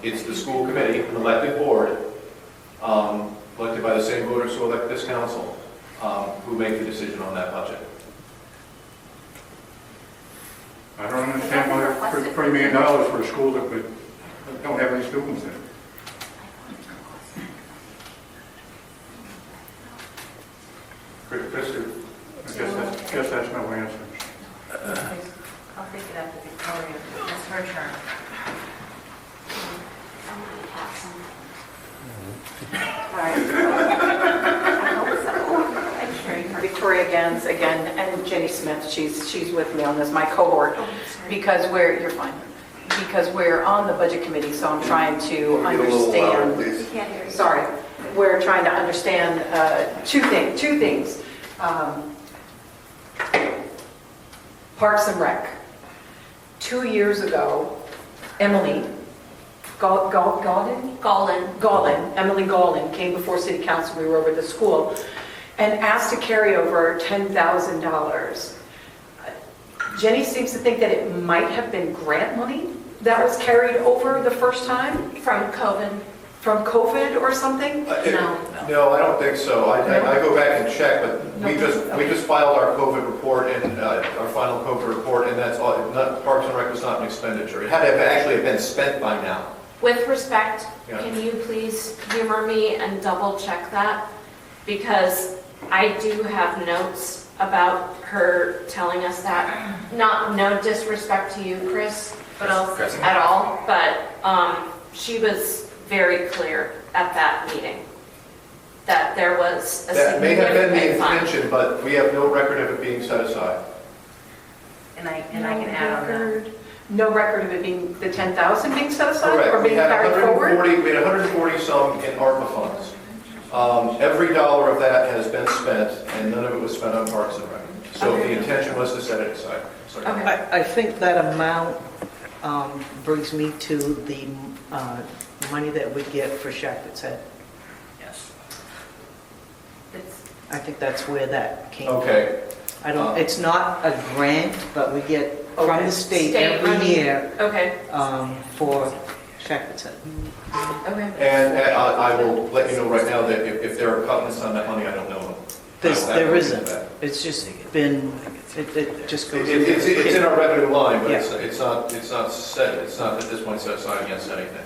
it's the school committee, an elected board, elected by the same voters who elect this council, who make the decision on that budget. I don't understand why $3 million for a school that don't have any students in it. Chris, I guess that's no answer. I'll take it up to Victoria. It's her turn. Victoria Gans again, and Jenny Smith, she's with me on this, my cohort, because you're fine. Because we're on the budget committee, so I'm trying to understand. Sorry, we're trying to understand two things. Parks and Rec. 2 years ago, Emily Emily Gallin came before City Council, we were over at the school, and asked to carry over $10,000. Jenny seems to think that it might have been grant money that was carried over the first time? From COVID. From COVID or something? No, I don't think so. I go back and check, but we just filed our COVID report and our final COVID report, and that's all. Parks and Rec was not an expenditure. It had to have actually been spent by now. With respect, Yeah. can you please humor me and double check that? Because I do have notes about her telling us that. No disrespect to you, Chris, but at all, but she was very clear at that meeting that there was a That may have been the significant fund. intention, but we have no record of it being set aside. And I can add on that. No record of it being, the 10,000 being set aside Correct. or being We had carried forward? 140 some in ARPA funds. Every dollar of that has been spent, and none of it was spent on Parks and Rec. So the intention was to set it aside. Sorry. I think that amount brings me to the money that we get for Shackleton's Head. Yes. I think that's where that came from. Okay. It's not a grant, but we get from the state every money. year Okay. for Shackleton's Head. Okay. And I will let you know right now that if there are covenants on that money, I don't know them. There isn't. It's just been, it just goes. It's in our revenue line, but Yeah. it's not set, it's not at this point set aside against anything.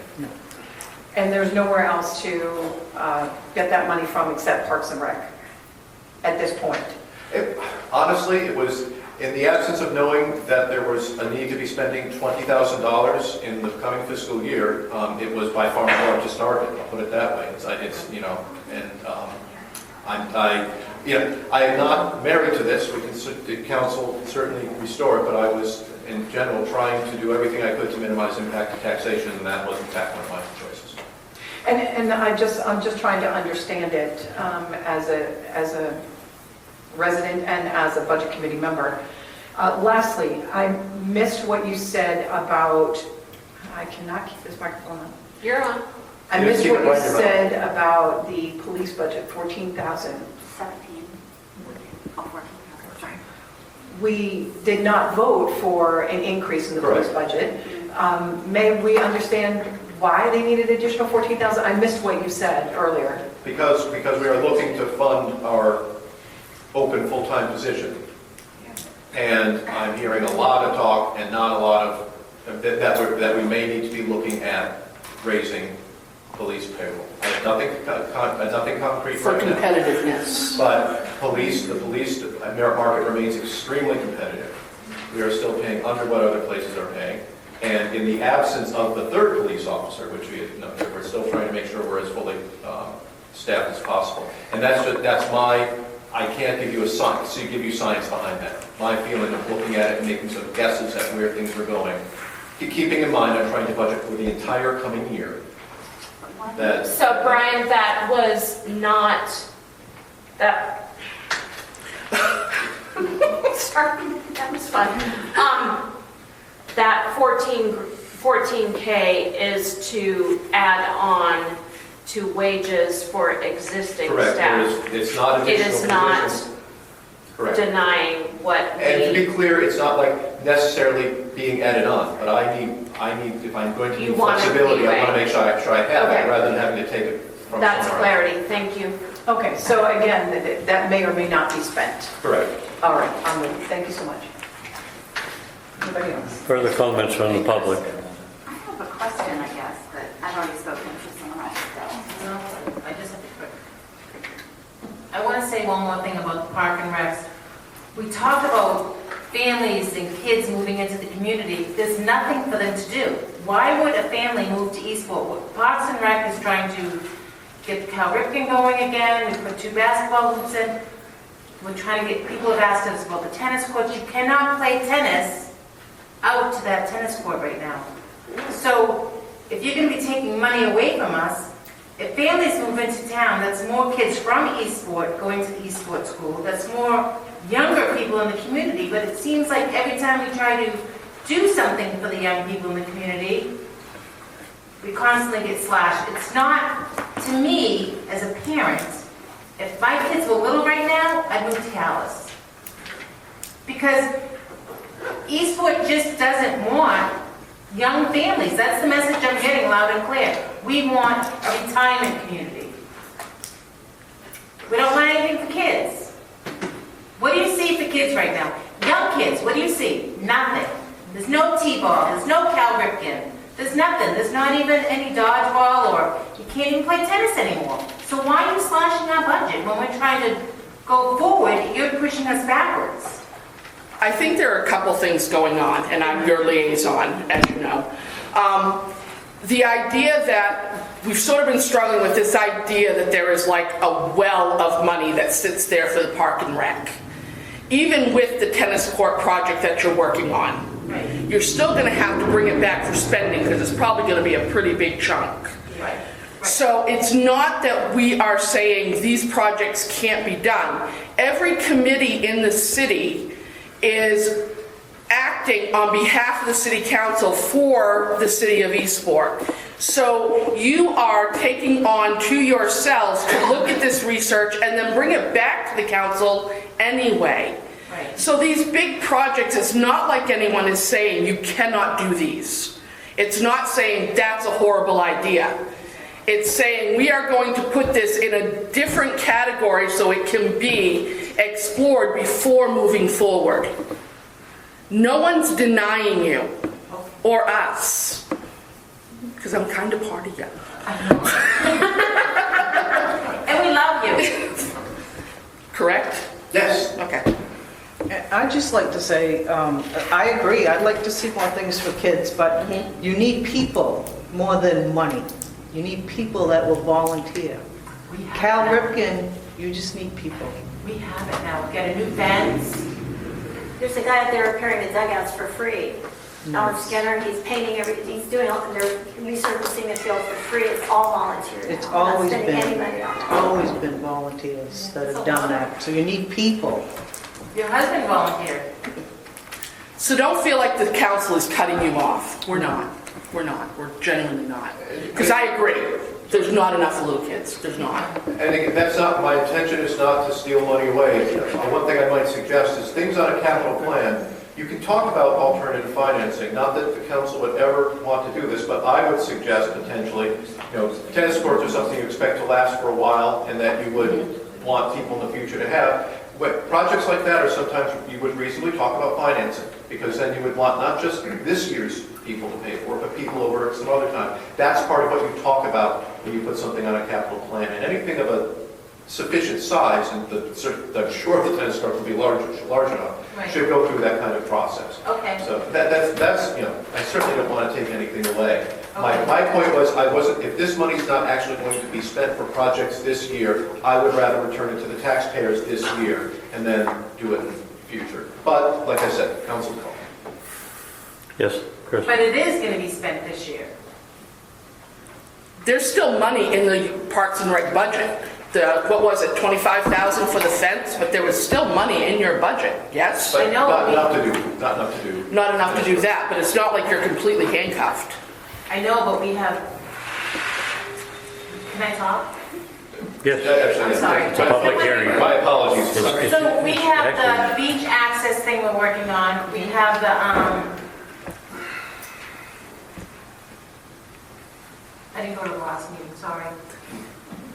And there's nowhere else to get that money from except Parks and Rec at this point? Honestly, it was, in the absence of knowing that there was a need to be spending $20,000 in the coming fiscal year, it was by far more to start it, I'll put it that way. I am not married to this, the council can certainly restore it, but I was, in general, trying to do everything I could to minimize impact of taxation, and that was in fact one of my choices. And I'm just trying to understand it as a resident and as a budget committee member. Lastly, I missed what you said about, I cannot keep this microphone on. You're on. I Yeah, missed keep what it you right in your mouth. said about the police budget, 14,000. 17. Oh, 14. Sorry. We did not vote for an increase in the police Correct. budget. May we understand why they needed additional 14,000? I missed what you said earlier. Because we are looking to fund our open full-time position. And I'm hearing a lot of talk and not a lot of, that we may need to be looking at raising police payroll. I have nothing concrete For right now. competitiveness. But the police merit market remains extremely competitive. We are still paying under what other places are paying. And in the absence of the third police officer, which we're still trying to make sure we're as fully staffed as possible. And that's my, I can't give you a science, so give you science behind that. My feeling of looking at it and making some guesses at where things were going. Keeping in mind, I'm trying to budget for the entire coming year. So Brian, that was not, that, sorry, that was fun. That 14K is to add on to wages for existing Correct. staff. It's not It additional is not positions. Correct. denying what And to we, be clear, it's not like necessarily being added on, but I need, if I'm going to You need want it flexibility, I want to anyway. make sure I have Okay. it, rather than having to take it from That's somewhere else. clarity, thank you. Okay, so again, that may or may not be spent. Correct. All right, I'm with you. Thank you so much. Anybody else? Further comments from the public? I have a question, I guess, but I've already spoken to someone else, so. No, I just have to quick. I want to say one more thing about the park and recs. We talk about families and kids moving into the community. There's nothing for them to do. Why would a family move to Eastport? Parks and Rec is trying to get the Cal Ripken going again. We put 2 basketball hoops in. We're trying to get, people have asked us about the tennis courts. You cannot play tennis out to that tennis court right now. So if you're going to be taking money away from us, if families move into town, that's more kids from Eastport going to the Eastport school. That's more younger people in the community. But it seems like every time we try to do something for the young people in the community, we constantly get slashed. It's not, to me, as a parent, if my kids were little right now, I'd move to Calais. Because Eastport just doesn't want young families. That's the message I'm getting loud and clear. We want a retirement community. We don't want anything for kids. What do you see for kids right now? Young kids, what do you see? Nothing. There's no T-ball, there's no Cal Ripken, there's nothing. There's not even any dodgeball, or you can't even play tennis anymore. So why are you slashing our budget when we're trying to go forward? You're pushing us backwards. I think there are a couple things going on, and I'm your liaison, as you know. The idea that we've sort of been struggling with this idea that there is like a well of money that sits there for the park and rec. Even with the tennis court project that you're working on, you're still going to have to bring it back for spending because it's probably going to be a pretty big chunk. Right. So it's not that we are saying these projects can't be done. Every committee in the city is acting on behalf of the city council for the city of Eastport. So you are taking on to yourselves to look at this research and then bring it back to the council anyway. Right. So these big projects, it's not like anyone is saying you cannot do these. It's not saying that's a horrible idea. It's saying we are going to put this in a different category so it can be explored before moving forward. No one's denying you or us, because I'm kind of part of you. And we love you. Correct? Yes. Okay. I'd just like to say, I agree, I'd like to see more things for kids, but you need people more than money. You need people that will volunteer. Cal Ripken, you just need people. We have it now. We've got a new fence. There's a guy out there repairing the dugouts for free. Alan Skinner, he's painting everything, he's doing all, and they're resurfacing the field for free. It's all volunteer. It's now. We're not always spending been, any money on it. always been volunteers that have done that. So you need people. Your husband volunteered. So don't feel like the council is cutting you off. We're not. We're not. We're genuinely not. Because I agree. There's not enough little kids. There's not. And again, that's not, my intention is not to steal money away. One thing I might suggest is things on a capital plan, you can talk about alternative financing. Not that the council would ever want to do this, but I would suggest potentially, tennis courts are something you expect to last for a while and that you would want people in the future to have. But projects like that are sometimes you would reasonably talk about financing, because then you would want not just this year's people to pay for it, but people over some other time. That's part of what you talk about when you put something on a capital plan. And anything of a sufficient size, and I'm sure the tennis court will be large enough, Right. should go through that kind of process. Okay. So that's I certainly don't want to take anything away. Okay. My point was, if this money's not actually going to be spent for projects this year, I would rather return it to the taxpayers this year and then do it in the future. But, like I said, council call. Yes, Chris? But it is going to be spent this year. There's still money in the Parks and Rec budget. What was it, 25,000 for the fence? But there was still money in your budget, yes? But I know. not enough to do. Not enough to do that, but it's not like you're completely handcuffed. I know, but we have... Can I talk? Yes. I'm sorry. It's a public hearing. My apologies. So we have the beach access thing we're working on. We have didn't go to the last meeting, sorry.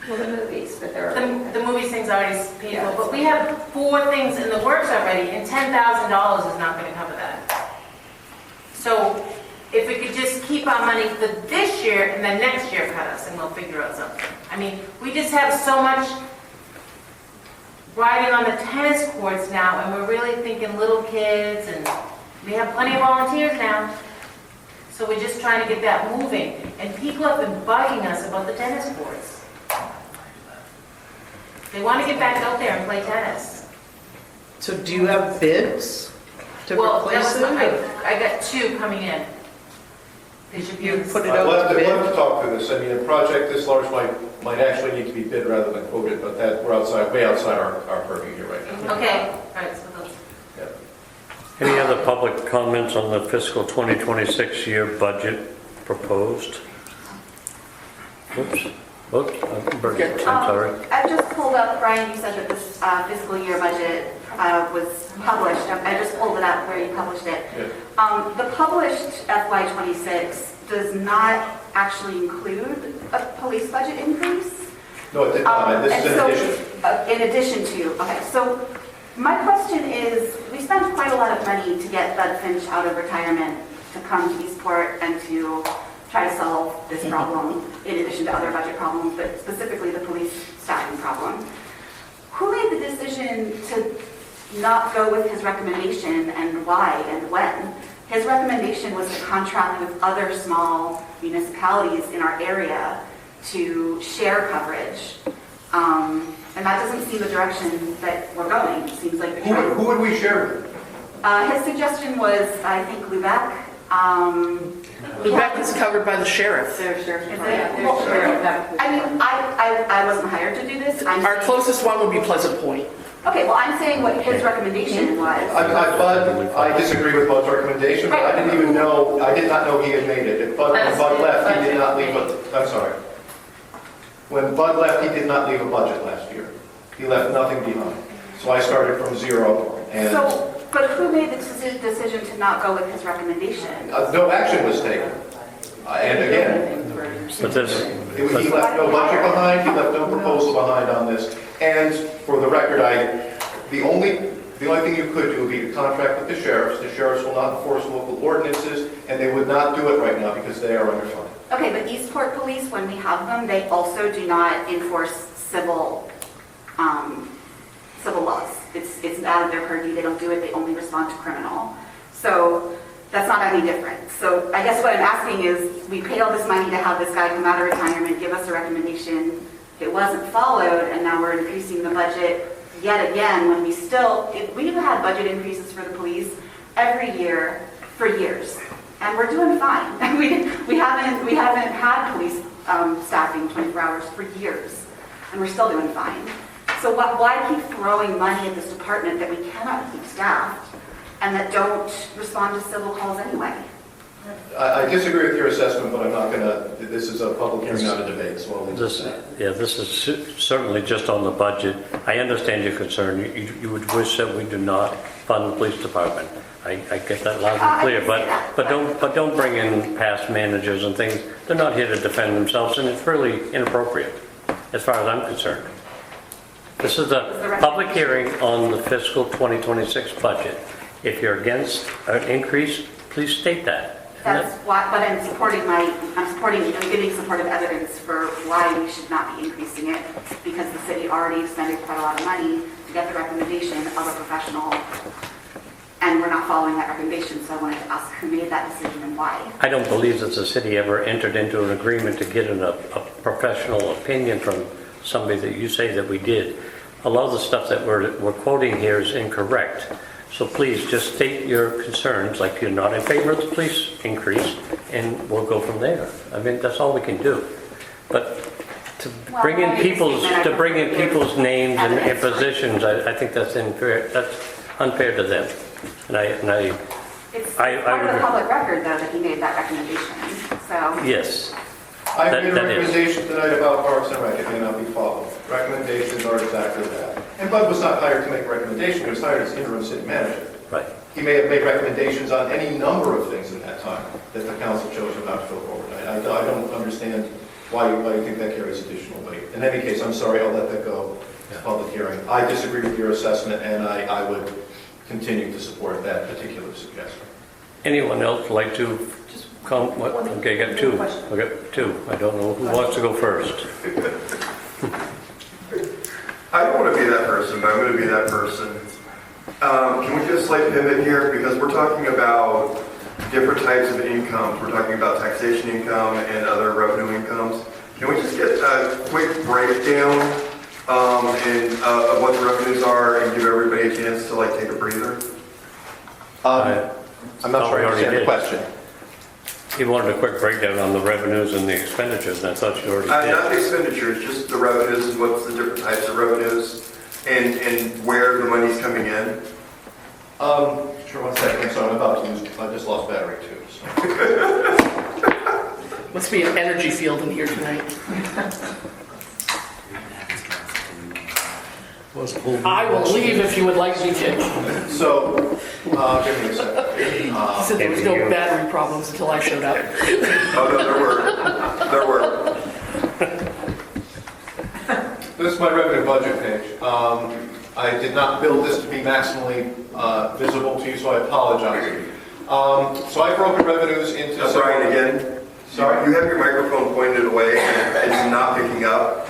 Well, the movies, but they're. The movie thing's already paid Yeah. for, but we have 4 things in the works already, and $10,000 is not gonna cover that. So if we could just keep our money for this year, and then next year cut us, and we'll figure out something. I mean, we just have so much riding on the tennis courts now, and we're really thinking little kids, and we have plenty of volunteers now. So we're just trying to get that moving, and people have been bugging us about the tennis courts. They want to get back out there and play tennis. So do you have bids to Well, that replace was it? or- I got 2 coming in. They should be. You put it I'd out love to to bid? talk through this. I mean, a project this large might actually need to be bid rather than quoted, but that, we're way outside our purview here right now. Okay, all right, so those. Any other public comments on the fiscal 2026 year budget proposed? Oops, Bertie, I'm sorry. I just pulled up, Brian, you said that this fiscal year budget was published. I just pulled it up where you published it. Yeah. The published FY26 does not actually include a police budget increase. No, it did not. This is in addition. In addition to, okay, so my question is, we spent quite a lot of money to get Bud Finch out of retirement to come to Eastport and to try to solve this problem, in addition to other budget problems, but specifically the police staffing problem. Who made the decision to not go with his recommendation, and why and when? His recommendation was to contract with other small municipalities in our area to share coverage. And that doesn't seem the direction that we're going. It seems like Who would we share with? his suggestion was, I think, Lubec. Lubec is covered by the sheriff. Their sheriff. Is it? Well, I mean, I wasn't hired to do this. Our closest one would be Pleasant Point. Okay, well, I'm saying what his recommendation was. I disagree with Bud's recommendation, but I did not know he had made it. When Bud left, he did not leave I'm sorry. When Bud left, he did not leave a budget last year. He left nothing behind. So I started from zero, and But who made the decision to not go with his recommendation? no action was taken. And again, But this, he left no budget behind, he left no proposal behind on this. And for the record, the only thing you could do would be to contract with the sheriffs. The sheriffs will not enforce local ordinances, and they would not do it right now because they are underfunded. Okay, but Eastport Police, when we have them, they also do not enforce civil laws. It's out of their purview. They don't do it. They only respond to criminal. So that's not any different. So I guess what I'm asking is, we paid all this money to have this guy come out of retirement, give us a recommendation. It wasn't followed, and now we're increasing the budget yet again when we've had budget increases for the police every year for years. And we're doing fine. We haven't had police staffing 24 hours for years, and we're still doing fine. So why keep throwing money at this department that we cannot keep staffed and that don't respond to civil calls anyway? I disagree with your assessment, but I'm not going to, this is a public hearing, not a debate, so I'll leave it at that. this is certainly just on the budget. I understand your concern. You would wish that we do not fund the police department. I get that loud and clear, but don't bring in past managers and things. They're not here to defend themselves, and it's really inappropriate, as far as I'm concerned. This is a public hearing on the fiscal 2026 budget. If you're against an increase, please state that. That's why, but I'm giving supportive evidence for why we should not be increasing it, because the city already expended quite a lot of money to get the recommendation of a professional, and we're not following that recommendation, so I wanted to ask who made that decision and why. I don't believe that the city ever entered into an agreement to get a professional opinion from somebody that you say that we did. A lot of the stuff that we're quoting here is incorrect. So please just state your concerns, like you're not in favor of the police increase, and we'll go from there. I mean, that's all we can do. But to bring in people's names and positions, I think that's unfair. That's unfair to them. It's part of the public record, though, that he made that recommendation, so. Yes. I made a recommendation tonight about Parks and Rec. It may not be followed. Recommendations are exactly that. And Bud was not hired to make a recommendation. He was hired as interim city manager. Right. He may have made recommendations on any number of things at that time that the council chose not to go forward. I don't understand why you think that carries additional weight. In any case, I'm sorry, I'll let that go. It's a public hearing. I disagree with your assessment, and I would continue to support that particular suggestion. Anyone else like to come? What? Okay, got two. Okay, two. I don't know who wants to go first. I don't want to be that person, but I'm going to be that person. Can we get a slight pivot here? Because we're talking about different types of incomes. We're talking about taxation income and other revenue incomes. Can we just get a quick breakdown of what the revenues are and give everybody a chance to like take a breather? I'm not sure I understand the question. He wanted a quick breakdown on the revenues and the expenditures, and I thought you already did. Not the expenditures, just the revenues and what's the different types of revenues and where the money's coming in. Sure, 1 second. I'm sorry, I'm about to lose. I just lost battery too. So. Must be an energy field in here tonight. I will leave if you would like me to. So, give me a second. He said there was no battery problems until I showed up. Oh, no, there were. This is my revenue budget page. I did not build this to be maximally visible to you, so I apologize. So I've broken revenues into... Brian, again. Sorry? You have your microphone pointed away and it's not picking up.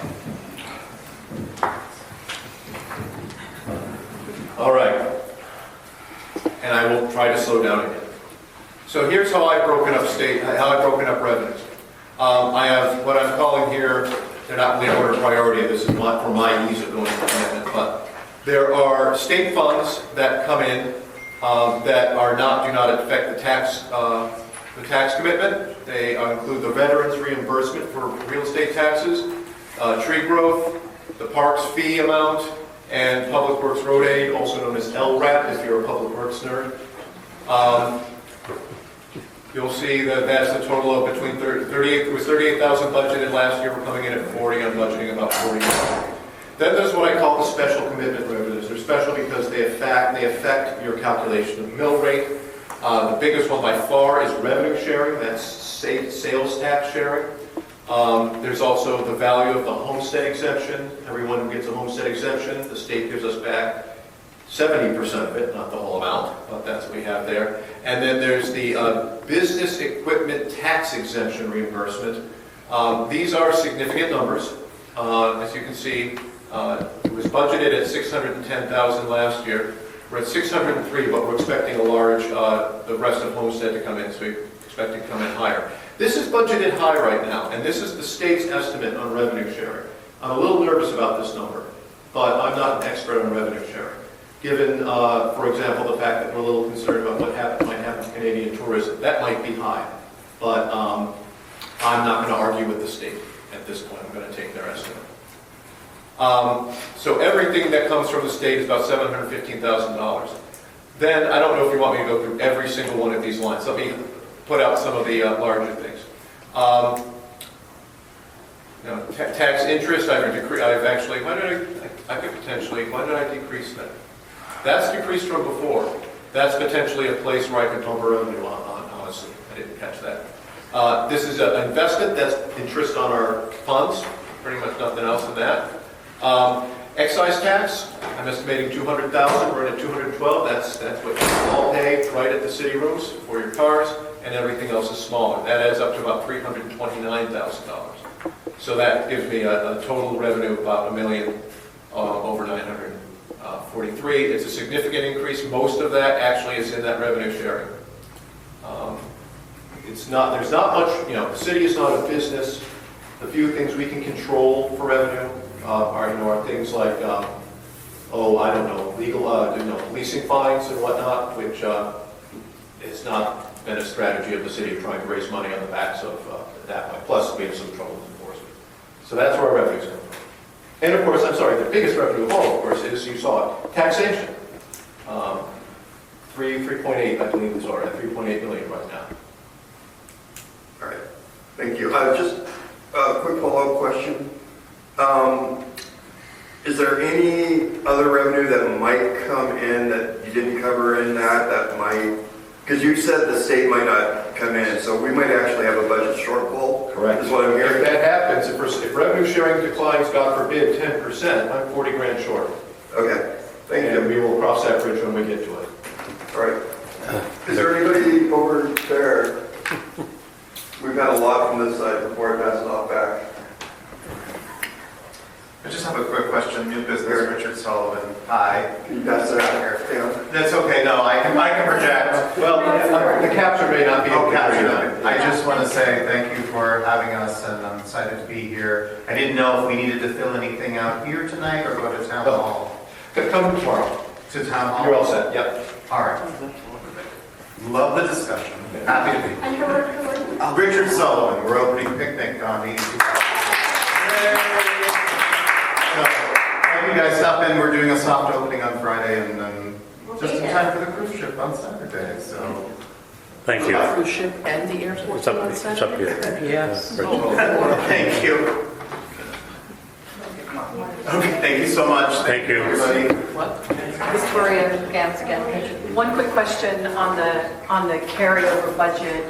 All right. And I will try to slow down again. So here's how I've broken up revenues. I have what I'm calling here, they're not in order of priority, this is not for my ease of going to commitment, but there are state funds that come in that do not affect the tax commitment. They include the veterans reimbursement for real estate taxes, tree growth, the parks fee amount, and Public Works Road Aid, also known as LRAP, if you're a Public Works nerd. You'll see that that's the total of between 38. It was 38,000 budgeted last year. We're coming in at 40. I'm budgeting about 40. Then there's what I call the special commitment revenues. They're special because they affect your calculation of mill rate. The biggest one by far is revenue sharing. That's sales tax sharing. There's also the value of the homestead exemption. Everyone who gets a homestead exemption, the state gives us back 70% of it, not the whole amount, but that's what we have there. And then there's the business equipment tax exemption reimbursement. These are significant numbers. As you can see, it was budgeted at $610,000 last year. We're at $603,000, but we're expecting a large, the rest of homestead to come in, so we expect it to come in higher. This is budgeted high right now, and this is the state's estimate on revenue sharing. I'm a little nervous about this number, but I'm not an expert on revenue sharing. Given, for example, the fact that we're a little concerned about what might happen to Canadian tourism, that might be high. But I'm not going to argue with the state at this point. I'm going to take their estimate. So everything that comes from the state is about $715,000. Then, I don't know if you want me to go through every single one of these lines. Let me put out some of the larger things. Tax interest, I've actually, why did I decrease that? That's decreased from before. That's potentially a place where I could pump revenue on, honestly. I didn't catch that. This is an investment, that's interest on our funds, pretty much nothing else than that. Excise tax, I'm estimating $200,000, we're at $212,000, that's what you all pay right at the city rooms for your cars, and everything else is smaller. That adds up to about $329,000. So that gives me a total revenue of about $1 million over 943. It's a significant increase. Most of that actually is in that revenue sharing. There's not much, the city is not a business. The few things we can control for revenue are things like, legal, policing fines and whatnot, which has not been a strategy of the city of trying to raise money on the backs of that way. Plus, we have some trouble with enforcement. So that's where our revenues come from. And of course, the biggest revenue of all, of course, is, you saw it, taxation. 3.8, I believe, is at 3.8 million right now. All right, thank you. Just a quick follow-up question. Is there any other revenue that might come in that you didn't cover in that might, because you said the state might not come in, so we might actually have a budget shortfall. Correct. Is what I'm If hearing. that happens, if revenue sharing declines, God forbid, 10%, I'm 40 grand short. Okay, thank And you. we will cross that bridge when we get to it. All right. Is there anybody over there? We've got a lot from this side before I pass it off back. I just have a quick question. New business, Richard Sullivan. Hi. Can you pass that out here? Yeah. That's okay. No, I can project. Well, the capture may not be. Oh, capture. I just want to say thank you for having us, and I'm excited to be here. I didn't know if we needed to fill anything out here tonight or go to town hall. Come tomorrow. To town hall. You're all set, yep. All right. Love the discussion. Happy to be here. And who are Richard Sullivan. We're opening picnic on 82. So, thank you guys. Stop in. We're doing a soft opening on Friday, and then just in time for the cruise ship on Saturday. So. Thank you. Cruise ship and the airport It's up, on it's up Saturday? here. Yes. Thank you. Okay, thank you so much. Thank you. Everybody. Victoria Gans again. One quick question on the carryover budget.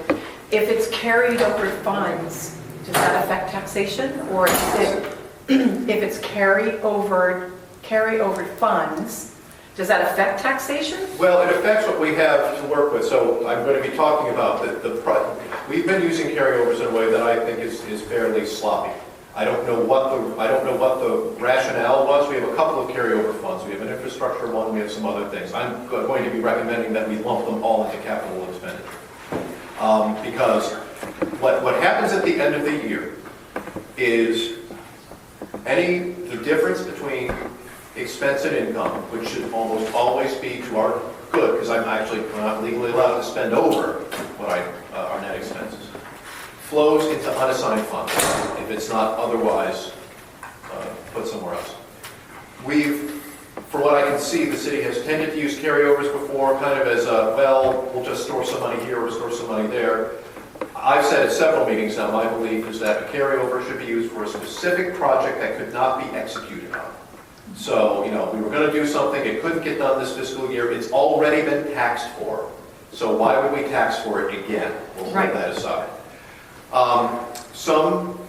If it's carried over funds, does that affect taxation? Or if it's carryover funds, does that affect taxation? Well, it affects what we have to work with, so I'm going to be talking about we've been using carryovers in a way that I think is fairly sloppy. I don't know what the rationale was. We have a couple of carryover funds. We have an infrastructure one, we have some other things. I'm going to be recommending that we lump them all into capital expenditure. Because what happens at the end of the year is the difference between expense and income, which should almost always be to our good, because I'm not legally allowed to spend over what our net expenses, flows into unassigned funds if it's not otherwise put somewhere else. For what I can see, the city has tended to use carryovers before, kind of as we'll just store some money here or store some money there. I've said at several meetings now, my belief is that a carryover should be used for a specific project that could not be executed on. So, we were going to do something, it couldn't get done this fiscal year, it's already been taxed for. So why would we tax for it again? We'll put that aside. Some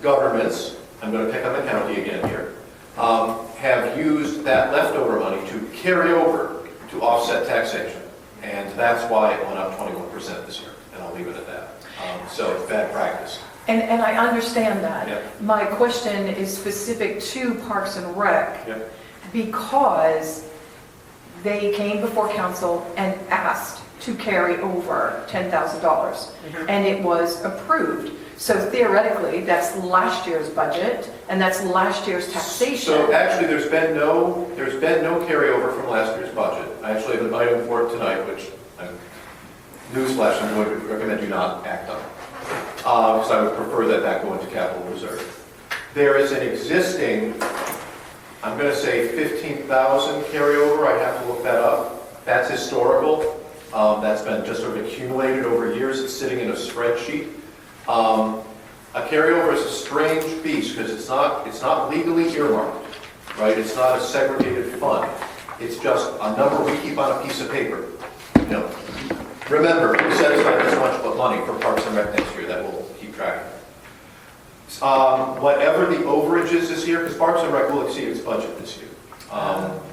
governments, I'm going to pick on the county again here, have used that leftover money to carry over to offset taxation. And that's why it went up 21% this year. And I'll leave it at that. So it's bad practice. And I understand that. Yep. My question is specific to Parks and Rec Yep. because they came before council and asked to carry over $10,000 and it was approved. So theoretically, that's last year's budget and that's last year's taxation. So actually, there's been no carryover from last year's budget. I actually have an item for it tonight, which, newsflash, I'm going to recommend you not act on. Because I would prefer that go into capital reserve. There is an existing, I'm going to say 15,000 carryover. I have to look that up. That's historical. That's been just sort of accumulated over years. It's sitting in a spreadsheet. A carryover is a strange beast because it's not legally earmarked, right? It's not a segregated fund. It's just a number we keep on a piece of paper. Remember, we set aside this much money for Parks and Rec next year that we'll keep track of. Whatever the overage is this year, because Parks and Rec will exceed its budget this year.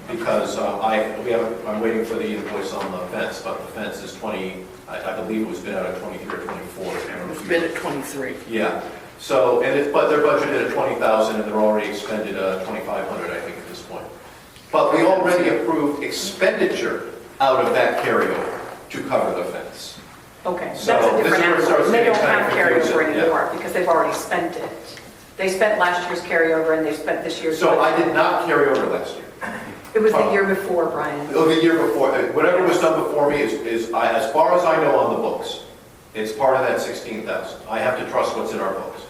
Because I'm waiting for the invoice on the fence, but the fence is I believe it was bid out at 23 or 24. It's bid at 23. Yeah. So, but they're budgeted at 20,000 and they're already expended 2,500, I think, at this point. But we already approved expenditure out of that carryover to cover the fence. Okay, So that's a this is different where it starts animal. They getting don't kind have of confusing, carryover yeah. anymore because they've already spent it. They spent last year's carryover and they spent this year's. So I budget. did not carry over last year. It was the year before, Brian. Oh, the year before. Whatever was done before me is as far as I know on the books, it's part of that 16,000. I have to trust what's in our books.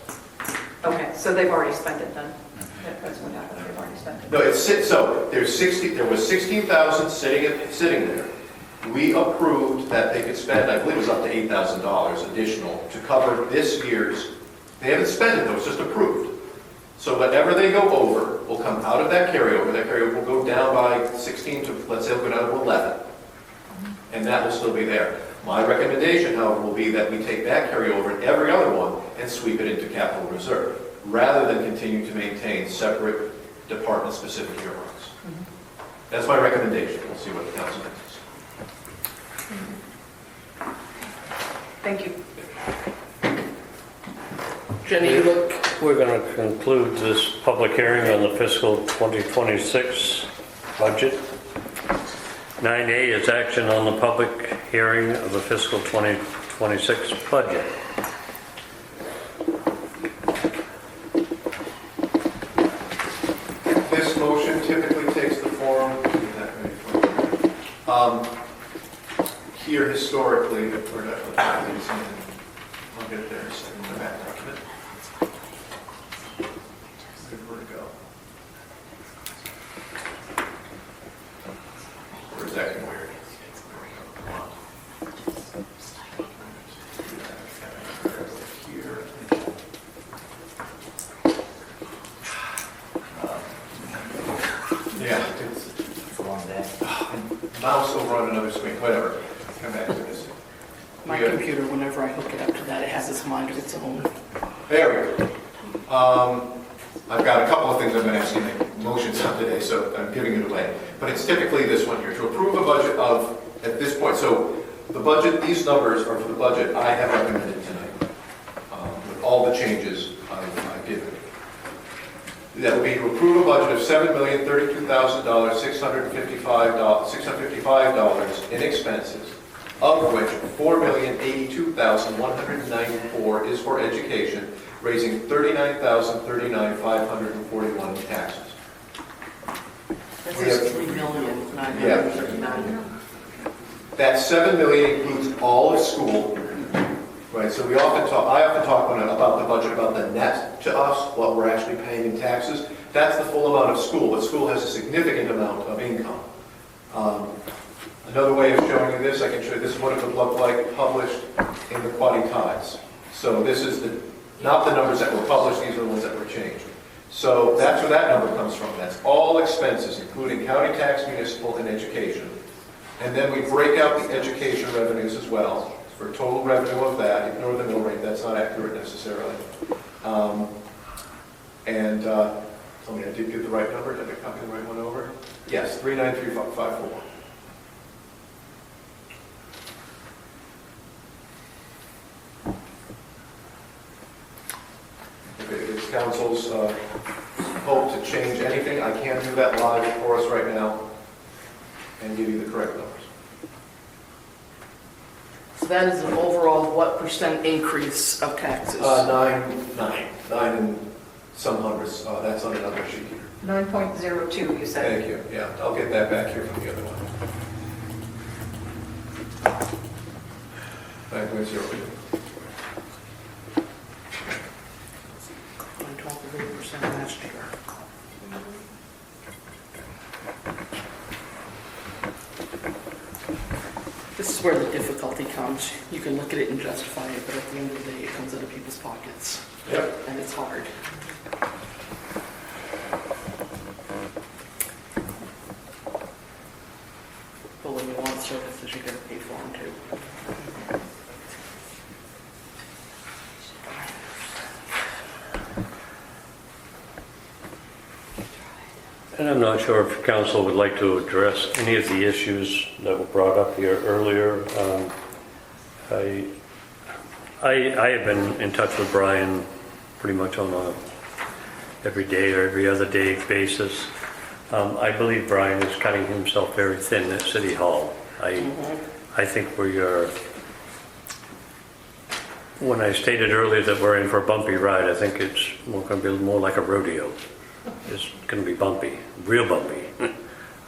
Okay, so they've already spent it then. That's what happened, they've already spent it. No, so there was 16,000 sitting there. We approved that they could spend, I believe it was up to $8,000 additional to cover this year's. They haven't spent it though, it's just approved. So whatever they go over will come out of that carryover. That carryover will go down by 16 to, let's say it'll go down to 11. and that will still be there. My recommendation, however, will be that we take that carryover and every other one and sweep it into capital reserve, rather than continue to maintain separate department-specific earmarks. That's my recommendation. We'll see what the council thinks. Thank you. Jenny, you look, We're going to conclude this public hearing on the fiscal 2026 budget. 9A is action on the public hearing of the fiscal 2026 budget. This motion typically takes the form, here historically, we're not going to have these in. I'll get it there in a second, the back document. Good, where to go? Where's that going? Here. Yeah, it's a long day. Mouse over on another screen, whatever. Come back to this. my computer, whenever I hook it up to that, it has its mind of its own. There we go. I've got a couple of things I'm going to ask you to make motions on today, so I'm giving it away. But it's typically this one here, to approve a budget of, at this point, so the budget, these numbers are for the budget I have recommended tonight, with all the changes I've given. That would be to approve a budget of $7,032,655 in expenses, of which $4,082,194 is for education, raising $39,039,541 in taxes. This is $3,939,000. That $7 million includes all of school, right? So I often talk about the budget, about the net to us, what we're actually paying in taxes. That's the full amount of school, but school has a significant amount of income. Another way of showing you this, I can show you, this is what it would look like published in the Quaddy Tides. So this is not the numbers that were published, these are the ones that were changed. So that's where that number comes from. That's all expenses, including county tax, municipal, and education. And then we break out the education revenues as well. For total revenue of that, ignore the mill rate, that's not accurate necessarily. Tell me I did get the right number, did I copy the right one over? Yes, 393,541. If it's council's hope to change anything, I can't do that live for us right now and give you the correct numbers. So that is an overall what percent increase of taxes? 9 and some hundreds. That's on another sheet here. 9.02, you said. Thank you. Yeah, I'll get that back here from the other one. 9.02. 12% last year. This is where the difficulty comes. You can look at it and justify it, but at the end of the day, it comes out of people's pockets. Yep. And it's hard. But when you want services, you gotta pay for them too. And I'm not sure if council would like to address any of the issues that were brought up here earlier. I have been in touch with Brian pretty much on a every day or every other day basis. I believe Brian is cutting himself very thin at City Hall. I think when I stated earlier that we're in for a bumpy ride, I think it's going to be more like a rodeo. It's going to be bumpy, real bumpy.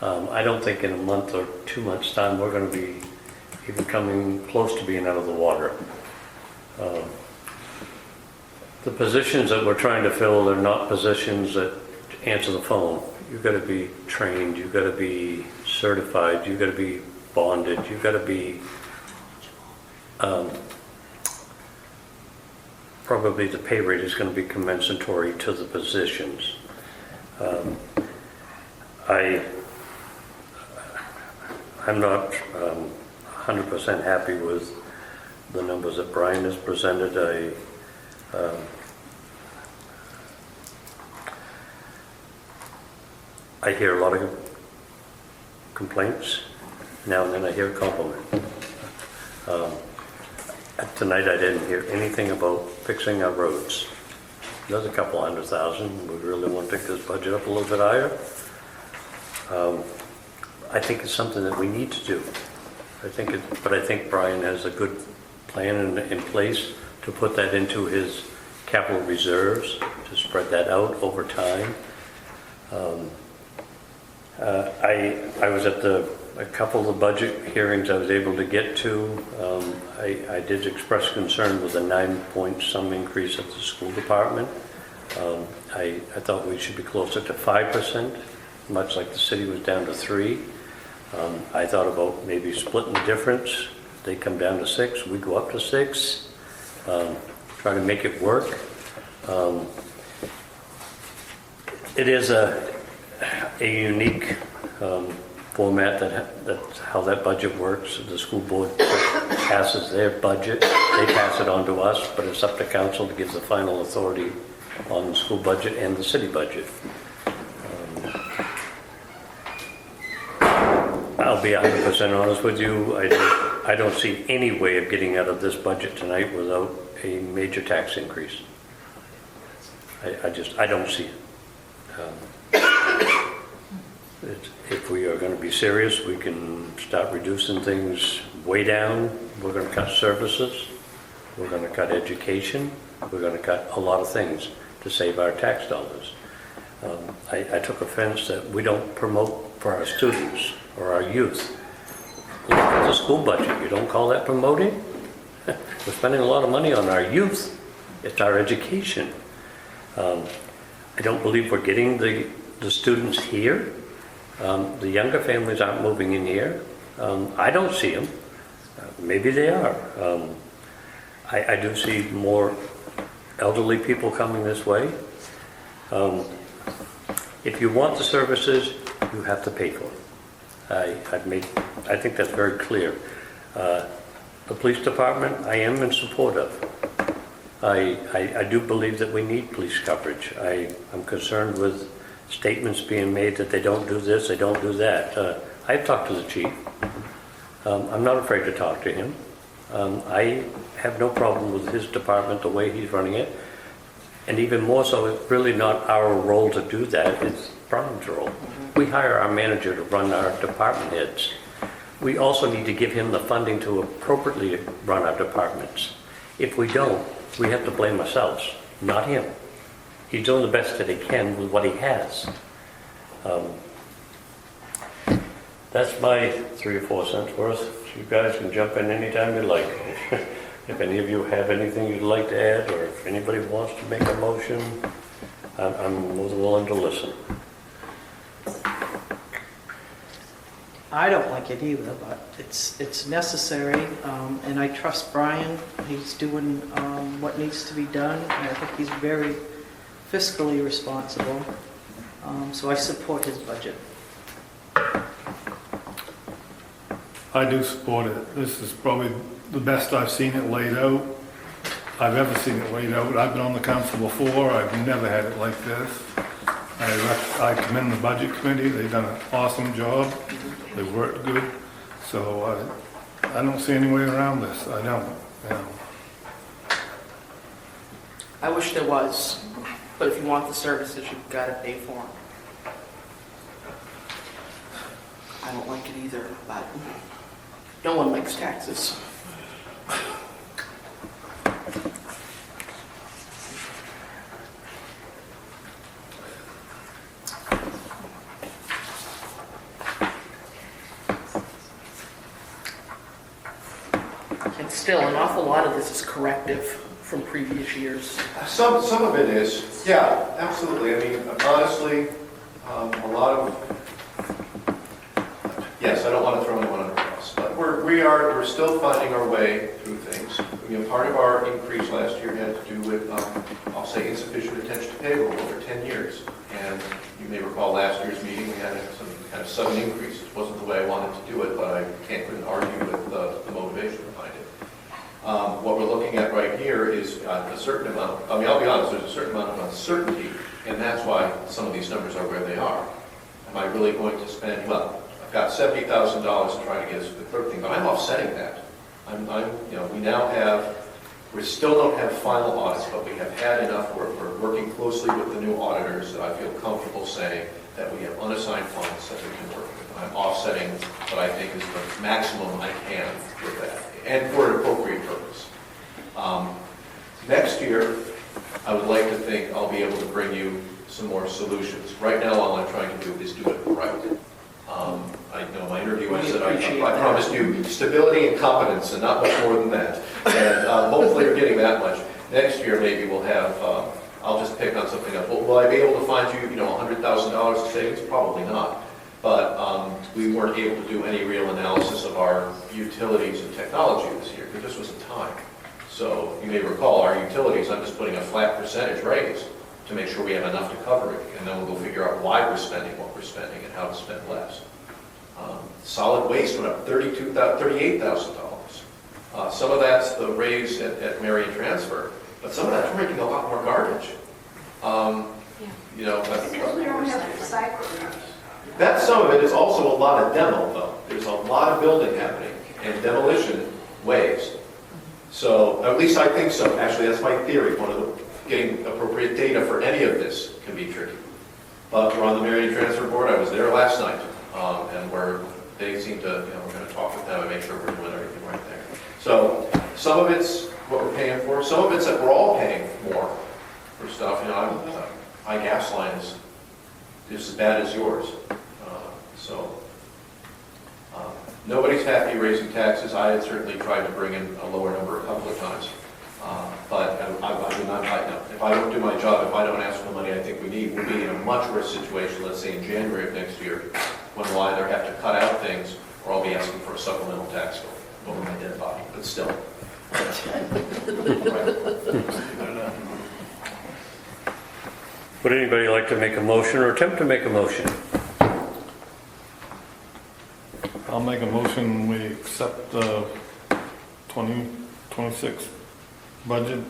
I don't think in a month or 2 months' time we're going to be even coming close to being out of the water. The positions that we're trying to fill are not positions that answer the phone. You've got to be trained, you've got to be certified, you've got to be bonded, you've got to be probably the pay rate is going to be commensurate to the positions. I'm not 100% happy with the numbers that Brian has presented. I hear a lot of complaints. Now and then I hear a compliment. Tonight I didn't hear anything about fixing our roads. There's a couple $100,000. We really want to take this budget up a little bit higher. I think it's something that we need to do. But I think Brian has a good plan in place to put that into his capital reserves, to spread that out over time. I was at a couple of the budget hearings I was able to get to. I did express concern with the 9-point-some increase at the school department. I thought we should be closer to 5%, much like the city was down to 3%. I thought about maybe splitting the difference. They come down to 6%, we go up to 6%. Try to make it work. It is a unique format that's how that budget works. The school board passes their budget, they pass it on to us, but it's up to council to give the final authority on the school budget and the city budget. I'll be 100% honest with you, I don't see any way of getting out of this budget tonight without a major tax increase. I don't see it. If we are going to be serious, we can start reducing things way down. We're going to cut services. We're going to cut education. We're going to cut a lot of things to save our tax dollars. I took offense that we don't promote for our students or our youth. Look at the school budget. You don't call that promoting? We're spending a lot of money on our youth. It's our education. I don't believe we're getting the students here. The younger families aren't moving in here. I don't see them. Maybe they are. I do see more elderly people coming this way. If you want the services, you have to pay for it. I think that's very clear. The police department, I am in support of. I do believe that we need police coverage. I'm concerned with statements being made that they don't do this, they don't do that. I've talked to the chief. I'm not afraid to talk to him. I have no problem with his department, the way he's running it. And even more so, it's really not our role to do that, it's Brian's role. We hire our manager to run our department heads. We also need to give him the funding to appropriately run our departments. If we don't, we have to blame ourselves, not him. He's doing the best that he can with what he has. That's my 3 or 4 cents worth. You guys can jump in anytime you like. If any of you have anything you'd like to add, or if anybody wants to make a motion, I'm more than willing to listen. I don't like it either, but it's necessary, and I trust Brian. He's doing what needs to be done, and I think he's very fiscally responsible, so I support his budget. I do support it. This is probably the best I've seen it laid out. I've ever seen it laid out. I've been on the council before. I've never had it like this. I commend the budget committee. They've done an awesome job. They've worked good. So I don't see any way around this. I don't. Yeah. I wish there was, but if you want the services, you've got to pay for them. I don't like it either, but no one likes taxes. And still, an awful lot of this is corrective from previous years. Some of it is, yeah, absolutely. I mean, honestly, a lot of, yes, I don't want to throw anyone under the bus, but we're still finding our way through things. I mean, part of our increase last year had to do with, I'll say, insufficient attention to payroll over 10 years. And you may recall last year's meeting, we had some kind of sudden increase. It wasn't the way I wanted to do it, but I couldn't argue with the motivation behind it. What we're looking at right here is a certain amount, I mean, I'll be honest, there's a certain amount of uncertainty, and that's why some of these numbers are where they are. Am I really going to spend, well, I've got $70,000 to try to get us to the clerk thing, but I'm offsetting that. We still don't have final audits, but we have had enough work. We're working closely with the new auditors that I feel comfortable saying that we have unassigned funds that we can work with. I'm offsetting what I think is the maximum I can with that, and for an appropriate purpose. Next year, I would like to think I'll be able to bring you some more solutions. Right now, all I'm trying to do is do it right. I know my interview, I said I promised you stability and competence and not much more than that. And hopefully you're getting that much. Next year, maybe we'll have, I'll just pick on something else. Will I be able to find you, $100,000 in savings? Probably not. But we weren't able to do any real analysis of our utilities and technology this year. There just wasn't time. So you may recall our utilities, I'm just putting a flat percentage raise to make sure we have enough to cover it. And then we'll go figure out why we're spending what we're spending and how to spend less. Solid waste went up $38,000. Some of that's the raise at Marion Transfer, but some of that's making a lot more garbage. That's some of it. It's also a lot of demo, though. There's a lot of building happening and demolition waves. So, at least I think so. Actually, that's my theory. Getting appropriate data for any of this can be tricky. But we're on the Marion Transfer Board. I was there last night, and they seem to, we're going to talk with them and make sure we're doing everything right there. So, some of it's what we're paying for. Some of it's that we're all paying more for stuff. My gas line is just as bad as yours. Nobody's happy raising taxes. I had certainly tried to bring in a lower number a couple of times. But I do not, if I don't do my job, if I don't ask for the money I think we need, we'll be in a much worse situation, let's say in January of next year, when we'll either have to cut out things or I'll be asking for a supplemental tax bill over my dead body. But still. Would anybody like to make a motion or attempt to make a motion? I'll make a motion, we accept the 2026 budget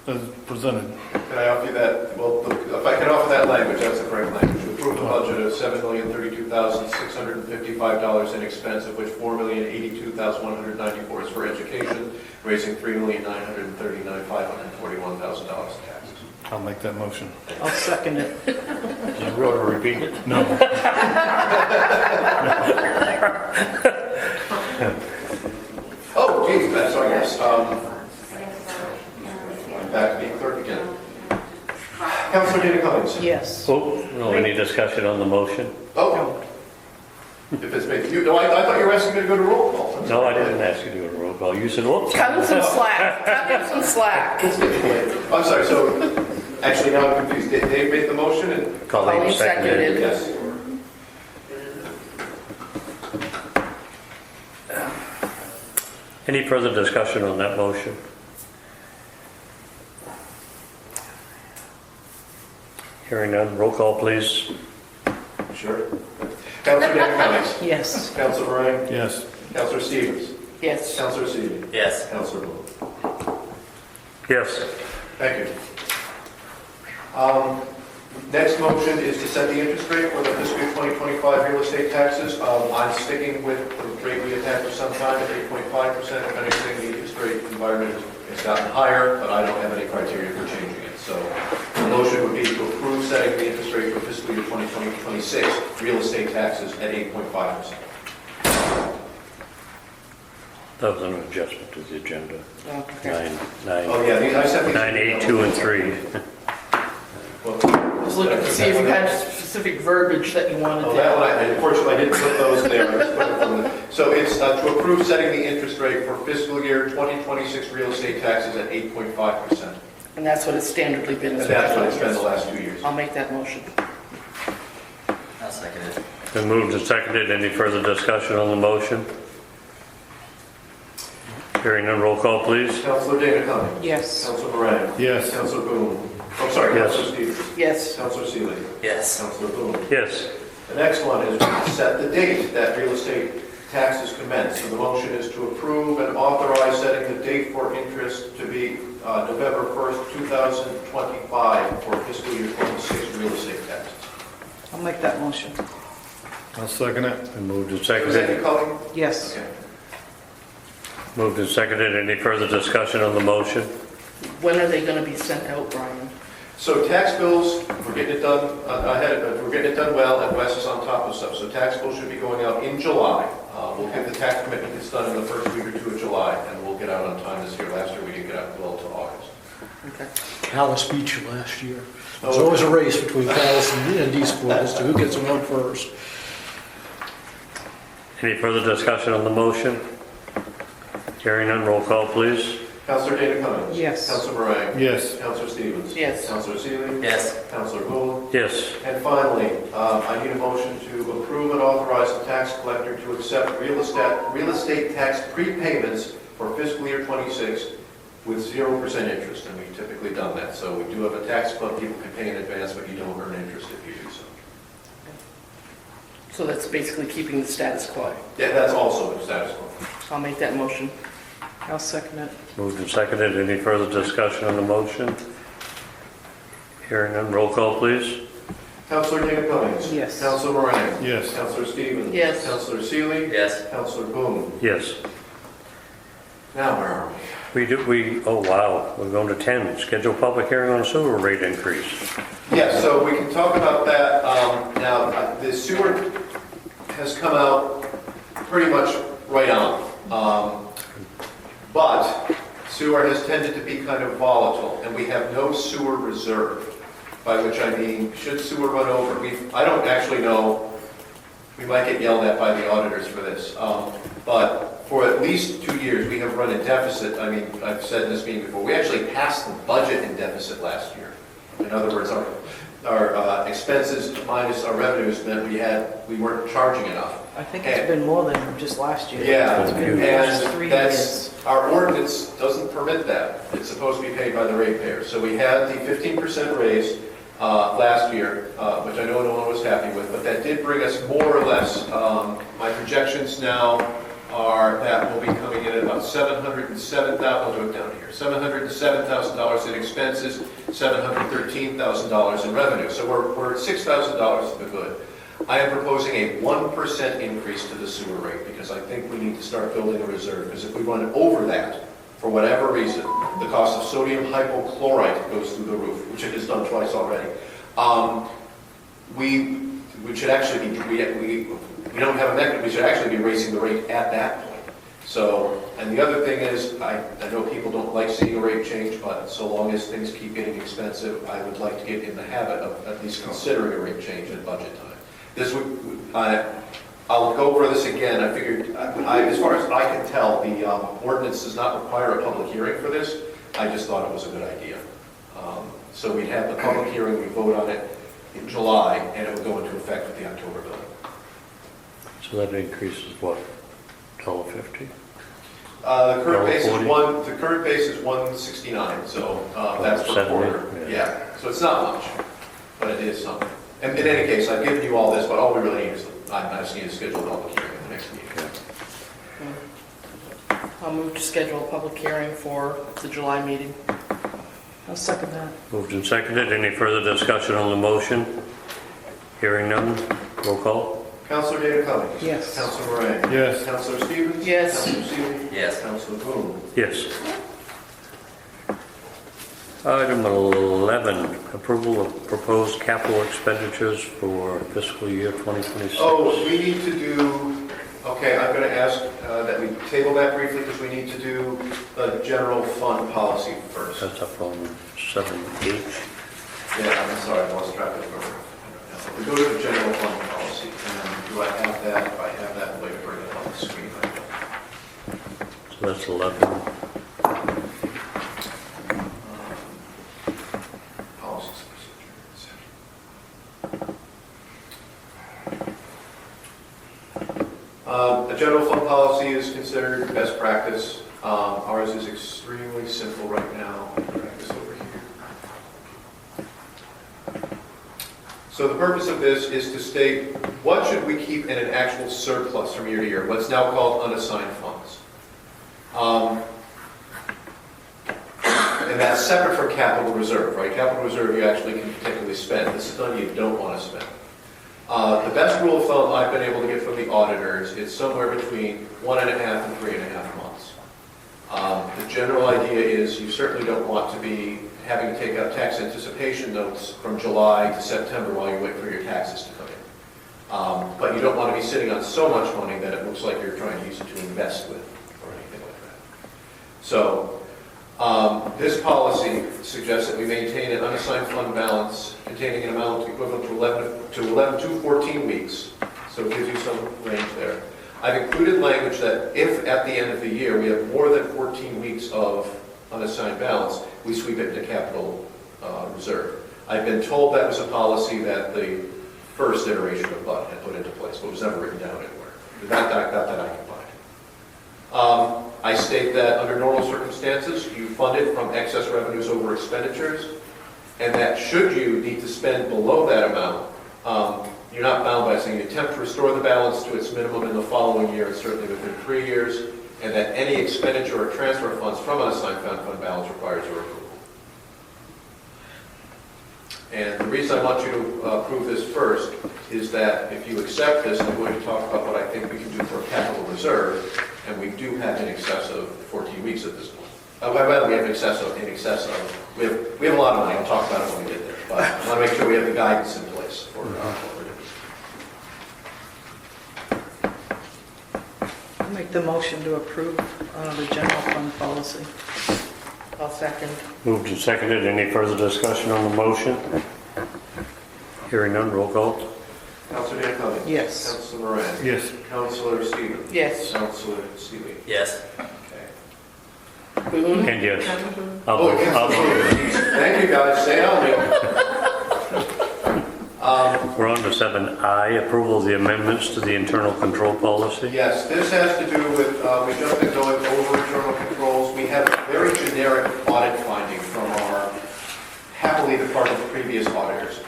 as presented. Can I offer you that? Well, if I can offer that language, that's the correct language. To approve the budget of $7,032,655 in expense, of which $4,082,194 is for education, raising $3,939,541 in taxes. I'll make that motion. I'll second it. Did you want to repeat it? No. Oh, geez, that's our yes. I'm back to being clerk again. Councilor Dana Cummings. Yes. Oh, no, any discussion on the motion? Oh. If it's made, no, I thought you were asking me to go to roll call. No, I didn't ask you to do a roll call. You said, whoops. Cut him some slack. Cut him some slack. I'm sorry, so, actually now I'm confused. Dave made the motion and... Colleen seconded. Yes. Any further discussion on that motion? Hearing none, roll call, please. Sure. Councilor Dana Cummings. Yes. Councilor Moran. Yes. Councilor Stevens. Yes. Councilor Seeley. Yes. Councilor Bloom. Yes. Thank you. Next motion is to set the interest rate for the fiscal year 2025 real estate taxes. I'm sticking with the rate we have had for some time at 8.5%. If anything, the interest rate environment has gotten higher, but I don't have any criteria for changing it. So the motion would be to approve setting the interest rate for fiscal year 2026 real estate taxes at 8.5%. That was an adjustment to the agenda. Okay. Oh, yeah, I said these. 9, 8, 2, and 3. Well, I was looking to see if you had specific verbiage that you wanted well, to. that one, unfortunately, I didn't put those there. I just put it from so it's to approve setting the interest rate for fiscal year 2026 real estate taxes at 8.5%. And that's what it's standardly been. And that's what it's been the last 2 years. I'll make that motion. I'll second it. Been moved and seconded. Any further discussion on the motion? Hearing none, roll call, please. Councilor Dana Cummings. Yes. Councilor Moran. Yes. Councilor Boone. I'm sorry, Yes. Councilor Stevens. Yes. Councilor Seeley. Yes. Councilor Boone. Yes. The next one is to set the date that real estate taxes commence. So the motion is to approve and authorize setting the date for interest to be November 1st, 2025 for fiscal year 26 real estate taxes. I'll make that motion. I'll second it. And moved and Was that you seconded. calling? Yes. Okay. Moved and seconded. Any further discussion on the motion? When are they going to be sent out, Brian? So tax bills, we're getting it done we're getting it done well, and Wes is on top of stuff. So tax bills should be going out in July. We'll get the tax commitment that's done in the first week or two of July, and we'll get out on time this year. Last year, we didn't get out well until August. Okay. Callis beat you last year. There's always a race between Callis and Eastport as to who gets them on first. Any further discussion on the motion? Hearing none, roll call, please. Councilor Dana Cummings? Yes. Councilor Moran? Yes. Councilor Stevens? Yes. Councilor Seeley? Yes. Councilor Boone? Yes. And finally, I need a motion to approve and authorize the tax collector to accept real estate tax prepayments for fiscal year 26 with 0% interest, and we've typically done that. So we do have a tax club, people can pay in advance, but you don't earn interest if you do so. So that's basically keeping the status quo. Yeah, that's also the status quo. I'll make that motion. I'll second it. Moved and seconded. Any further discussion on the motion? Hearing none, roll call, please. Councilor Dana Cummings? Yes. Councilor Moran? Yes. Councilor Stevens? Yes. Councilor Seeley? Yes. Councilor Boone? Yes. Now where are we? Oh wow, we're going to 10. Schedule public hearing on sewer rate increase. Yeah, so we can talk about that. Now, the sewer has come out pretty much right on. But sewer has tended to be kind of volatile, and we have no sewer reserve, by which I mean, should sewer run over? I don't actually know. We might get yelled at by the auditors for this. But for at least 2 years, we have run a deficit. I mean, I've said in this meeting before, we actually passed the budget in deficit last year. In other words, our expenses minus our revenues meant we weren't charging enough. I think it's been more than just last year. Yeah, It's been almost 3 years. and our ordinance doesn't permit that. It's supposed to be paid by the ratepayers. So we had the 15% raise last year, which I know no one was happy with, but that did bring us more or less. My projections now are that we'll be coming in at about $707,000. I'll do it down here. $707,000 in expenses, $713,000 in revenue. So we're at $6,000 to the good. I am proposing a 1% increase to the sewer rate because I think we need to start building a reserve. Because if we run over that, for whatever reason, the cost of sodium hypochlorite goes through the roof, which it has done twice already. We should actually be, we don't have a mechanism, we should actually be raising the rate at that point. So, and the other thing is, I know people don't like seeing a rate change, but so long as things keep getting expensive, I would like to get in the habit of at least considering a rate change at budget time. This would, I'll go over this again. I figured, as far as I can tell, the ordinance does not require a public hearing for this. I just thought it was a good idea. So we'd have the public hearing, we vote on it in July, and it would go into effect with the October bill. So that increases what, $1.50? The current base is $1.40? the current base is 169, so that's per 70, quarter. yeah. Yeah, so it's not much, but it is something. And in any case, I've given you all this, but all we really need is, I just need to schedule a public hearing in the next meeting. I'll move to schedule a public hearing for the July meeting. I'll second that. Moved and seconded. Any further discussion on the motion? Hearing none, roll call. Councilor Dana Cummings? Yes. Councilor Moran? Yes. Councilor Stevens? Yes. Councilor Seeley? Yes. Councilor Boone? Yes. Item 11, approval of proposed capital expenditures for fiscal year 2026. Oh, we need to do, okay, I'm going to ask that we table that briefly because we need to do the general fund policy first. That's up on 7H. Yeah, I'm sorry, I lost track of it. We go to the general fund policy, and do I have that? If I have that, I'll bring it on the screen. So that's 11. Policies. The general fund policy is considered best practice. Ours is extremely simple right now. I'll drag this over here. So the purpose of this is to state what should we keep in an actual surplus from year to year, what's now called unassigned funds. And that's separate from capital reserve, right? Capital reserve you actually can particularly spend. This is money you don't want to spend. The best rule of thumb I've been able to get from the auditors is somewhere between 1.5 and 3.5 months. The general idea is you certainly don't want to be having to take out tax anticipation notes from July to September while you wait for your taxes to come in. But you don't want to be sitting on so much money that it looks like you're trying to use it to invest with or anything like that. So this policy suggests that we maintain an unassigned fund balance containing an amount equivalent to 11 to 14 weeks. So it gives you some range there. I've included language that if at the end of the year we have more than 14 weeks of unassigned balance, we sweep it into capital reserve. I've been told that was a policy that the first iteration of BUD had put into place, but it was never written down anywhere. Not that I can find. I state that under normal circumstances, you fund it from excess revenues over expenditures, and that should you need to spend below that amount, you're not bound by saying you attempt to restore the balance to its minimum in the following year, and certainly within 3 years, and that any expenditure or transfer of funds from unassigned fund balance requires your approval. And the reason I want you to approve this first is that if you accept this, I'm going to talk about what I think we can do for a capital reserve, and we do have in excess of 14 weeks at this point. Well, we have in excess of, we have a lot of money, I'll talk about it when we get there, but I want to make sure we have the guidance in place for what we're doing. I'll make the motion to approve the general fund policy. I'll second. Moved and seconded. Any further discussion on the motion? Hearing none, roll call. Councilor Dan Cummings? Yes. Councilor Moran? Yes. Councilor Stevens? Yes. Councilor Seeley? Yes. Okay. And yes. I'll Oh, vote. yes. I'll vote. Thank you, guys. Stay on me. We're on to 7I, approval of the amendments to the internal control policy. Yes, this has to do with, we've just been going over internal controls. We have a very generic audit finding from our happily departed previous auditors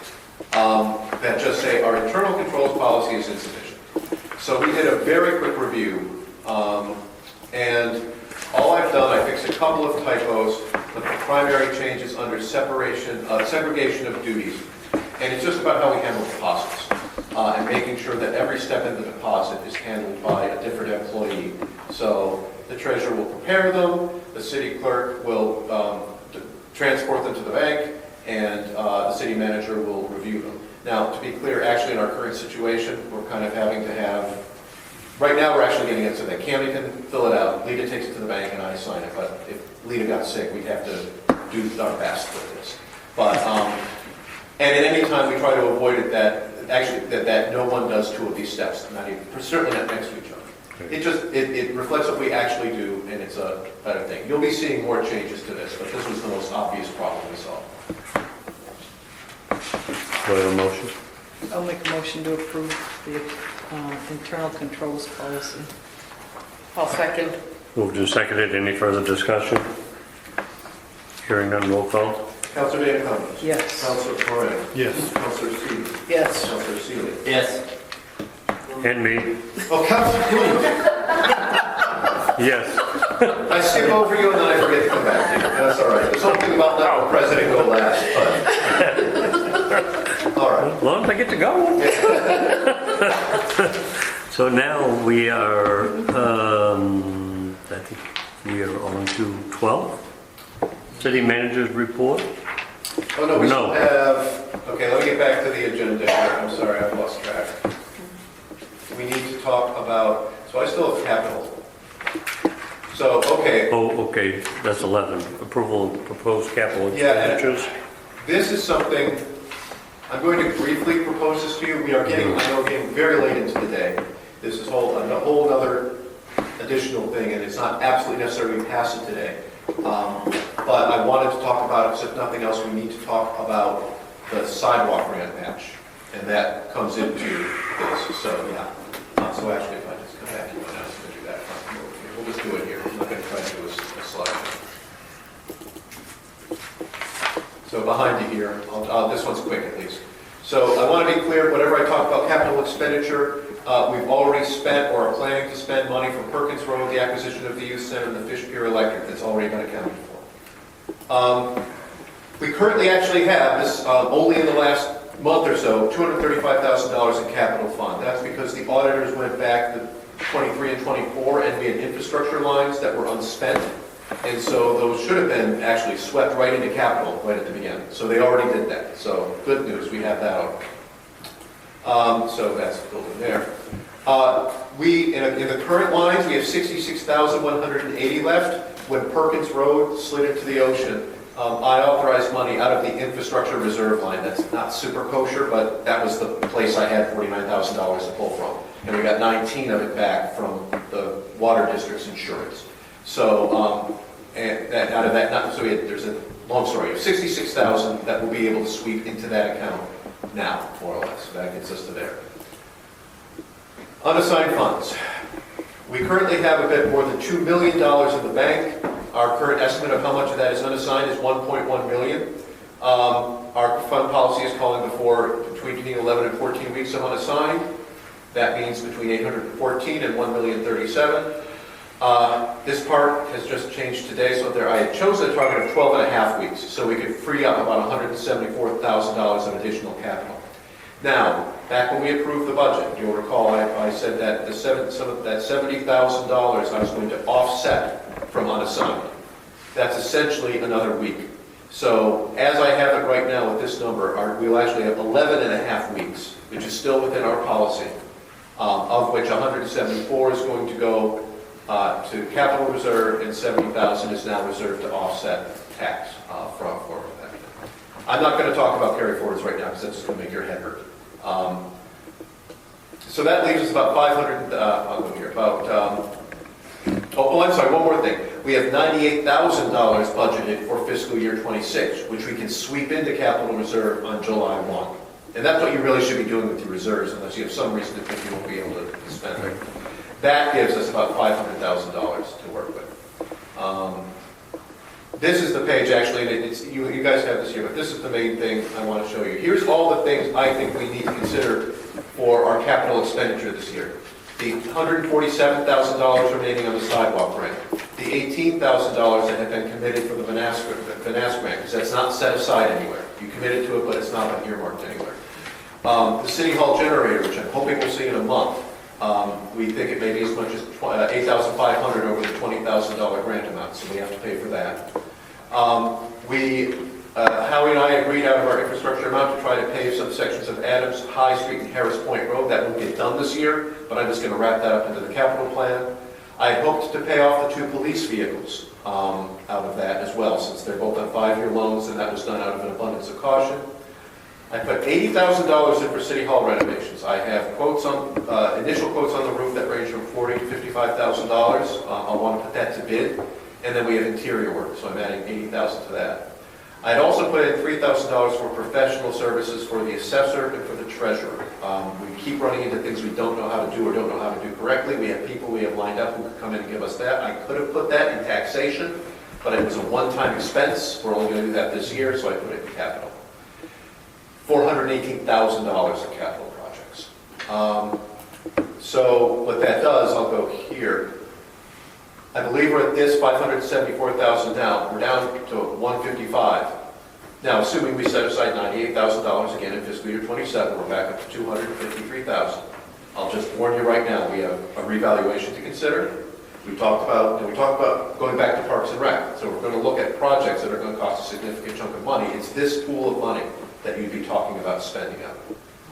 that just say our internal controls policy is insufficient. So we did a very quick review, and all I've done, I fixed a couple of typos, but the primary change is under segregation of duties. And it's just about how we handle deposits and making sure that every step in the deposit is handled by a different employee. So the treasurer will prepare them, the city clerk will transport them to the bank, and the city manager will review them. Now, to be clear, actually in our current situation, we're kind of having to have, right now we're actually getting it so that Cammy can fill it out, Lita takes it to the bank, and I sign it. But if Lita got sick, we'd have to do our best with this. But and at any time, we try to avoid it that no one does two of these steps, certainly not next to each other. It reflects what we actually do, and it's a better thing. You'll be seeing more changes to this, but this was the most obvious problem we saw. Do I have a motion? I'll make a motion to approve the internal controls policy. I'll second. Moved and seconded. Any further discussion? Hearing none, roll call. Councilor Dan Cummings? Yes. Councilor Moran? Yes. Councilor Stevens? Yes. Councilor Seeley? Yes. And me? Oh, Councilor Coon! Yes. I skip over you and then I forget to come back to you. That's all right. There's something about letting the president go last, but... All right. As long as I get to go. So now we are, I think we are on to 12. City manager's report. Oh, no, we No. still have... Okay, let me get back to the agenda here. I'm sorry, I've lost track. We need to talk about... So I still have capital. So, okay. Oh, okay, that's 11. Approval of proposed capital Yeah, expenditures. This is something... I'm going to briefly propose this to you. We are getting, I know, getting very late into the day. This is a whole other additional thing, and it's not absolutely necessary we pass it today. But I wanted to talk about it, because if nothing else, we need to talk about the sidewalk ramp match, and that comes into this. So, yeah. So actually, if I just come back here, I'm going to do that. We'll just do it here. I'm not going to try to do a slide. So behind you here, this one's quick at least. So I want to be clear, whatever I talk about capital expenditure, we've already spent or are planning to spend money for Perkins Road, the acquisition of the youth center, and the Fish Pier Electric that's already been accounted for. We currently actually have this, only in the last month or so, $235,000 in capital fund. That's because the auditors went back to 23 and 24 and we had infrastructure lines that were unspent. And so those should have been actually swept right into capital right at the beginning. So they already did that. So good news, we have that out. So that's built in there. In the current lines, we have 66,180 left. When Perkins Road slid into the ocean, I authorized money out of the infrastructure reserve line. That's not super kosher, but that was the place I had $49,000 to pull from. And we got 19 of it back from the water district's insurance. So, and that, out of that, so there's a long story of 66,000 that will be able to sweep into that account now, more or less. So that gets us to there. Unassigned funds. We currently have a bit more than $2 million in the bank. Our current estimate of how much of that is unassigned is $1.1 million. Our fund policy is calling for between 11 and 14 weeks of unassigned. That means between 814 and 1,037. This part has just changed today, so I had chosen a target of 12 and a half weeks, so we could free up about $174,000 of additional capital. Now, back when we approved the budget, you'll recall I said that that $70,000 I was going to offset from unassigned. That's essentially another week. So as I have it right now with this number, we'll actually have 11 and a half weeks, which is still within our policy, of which 174 is going to go to capital reserve and 70,000 is now reserved to offset tax for that. I'm not going to talk about carry forwards right now because that's just going to make your head hurt. So that leaves us about 500, I'll go here, I'm sorry, one more thing. We have $98,000 budgeted for fiscal year 26, which we can sweep into capital reserve on July 1. And that's what you really should be doing with your reserves, unless you have some reason to think you won't be able to spend it. That gives us about $500,000 to work with. This is the page, actually, and you guys have this here, but this is the main thing I want to show you. Here's all the things I think we need to consider for our capital expenditure this year. The $147,000 remaining on the sidewalk grant. The $18,000 that had been committed for the Vanass grant, because that's not set aside anywhere. You committed to it, but it's not been earmarked anywhere. The City Hall generator, which I'm hoping we'll see in a month. We think it may be as much as $8,500 over the $20,000 grant amount, so we have to pay for that. Howie and I agreed out of our infrastructure amount to try to pave some sections of Adams, High Street, and Harris Point Road. That won't get done this year, but I'm just going to wrap that up into the capital plan. I hoped to pay off the 2 police vehicles out of that as well, since they're both on 5-year loans, and that was done out of an abundance of caution. I put $80,000 in for City Hall renovations. I have quotes on initial quotes on the roof that range from $40,000 to $55,000. I'll want to put that to bid, and then we have interior work, so I'm adding $80,000 to that. I had also put in $3,000 for professional services for the assessor and for the treasurer. We keep running into things we don't know how to do or don't know how to do correctly. We have people we have lined up who could come in and give us that. I could have put that in taxation, but it was a one-time expense. We're only going to do that this year, so I put it in capital. $418,000 in capital projects. So what that does, I'll go here. I believe we're at this 574,000 down. We're down to 155. Now, assuming we set aside $98,000 again in fiscal year 27, we're back up to 253,000. I'll just warn you right now, we have a revaluation to consider. We talked about going back to Parks and Rec. So we're going to look at projects that are going to cost a significant chunk of money. It's this pool of money that you'd be talking about spending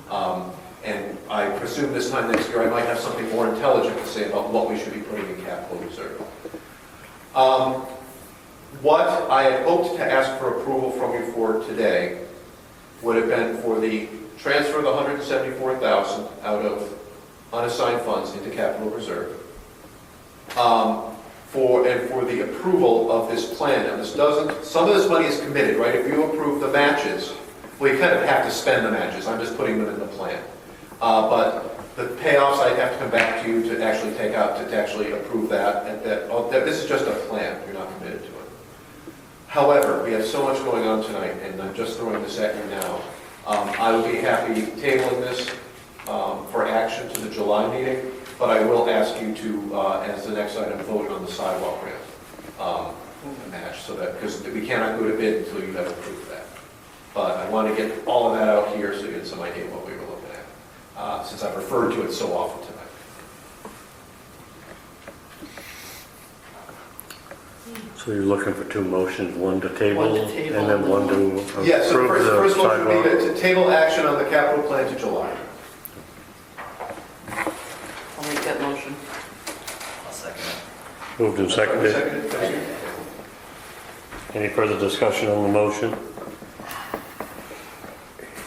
on. And I presume this time next year I might have something more intelligent to say about what we should be putting in capital reserve. What I had hoped to ask for approval from you for today would have been for the transfer of the $174,000 out of unassigned funds into capital reserve. For the approval of this plan. Now some of this money is committed, right? If you approve the matches, well, you kind of have to spend the matches. I'm just putting them in the plan. But the payoffs, I have to come back to you to actually take out, to actually approve that. This is just a plan. You're not committed to it. However, we have so much going on tonight, and I'm just throwing this at you now. I would be happy tabling this for action to the July meeting, but I will ask you to, as the next item, vote on the sidewalk grant match, so that, because we cannot go to bid until you have approved that. But I want to get all of that out here so you get some idea what we were looking at, since I've referred to it so often tonight. So you're looking for two motions, one to table, One to table, and then one to Yes, so approve the first motion would sidewalk? be to table action on the capital plan to July. I'll make that motion. I'll second it. Moved and seconded. Seconded, thank you. Any further discussion on the motion?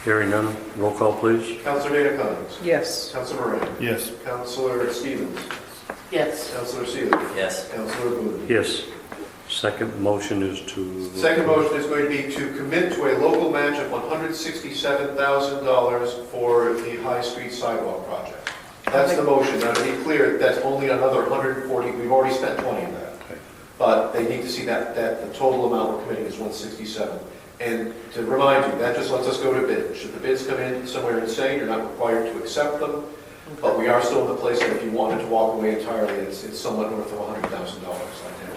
Hearing none, roll call, please. Councilor Dana Cummings. Yes. Councilor Moran. Yes. Councilor Stevens. Yes. Councilor Seeley. Yes. Councilor Booth. Yes. Second motion is to... Second motion is going to be to commit to a local match of $167,000 for the High Street sidewalk project. That's the motion. Now, to be clear, that's only another 140. We've already spent 20 of that. But they need to see that the total amount we're committing is 167. And to remind you, that just lets us go to bid. Should the bids come in somewhere insane, you're not required to accept them. But we are still in the place that if you wanted to walk away entirely, it's somewhat north of $100,000. I have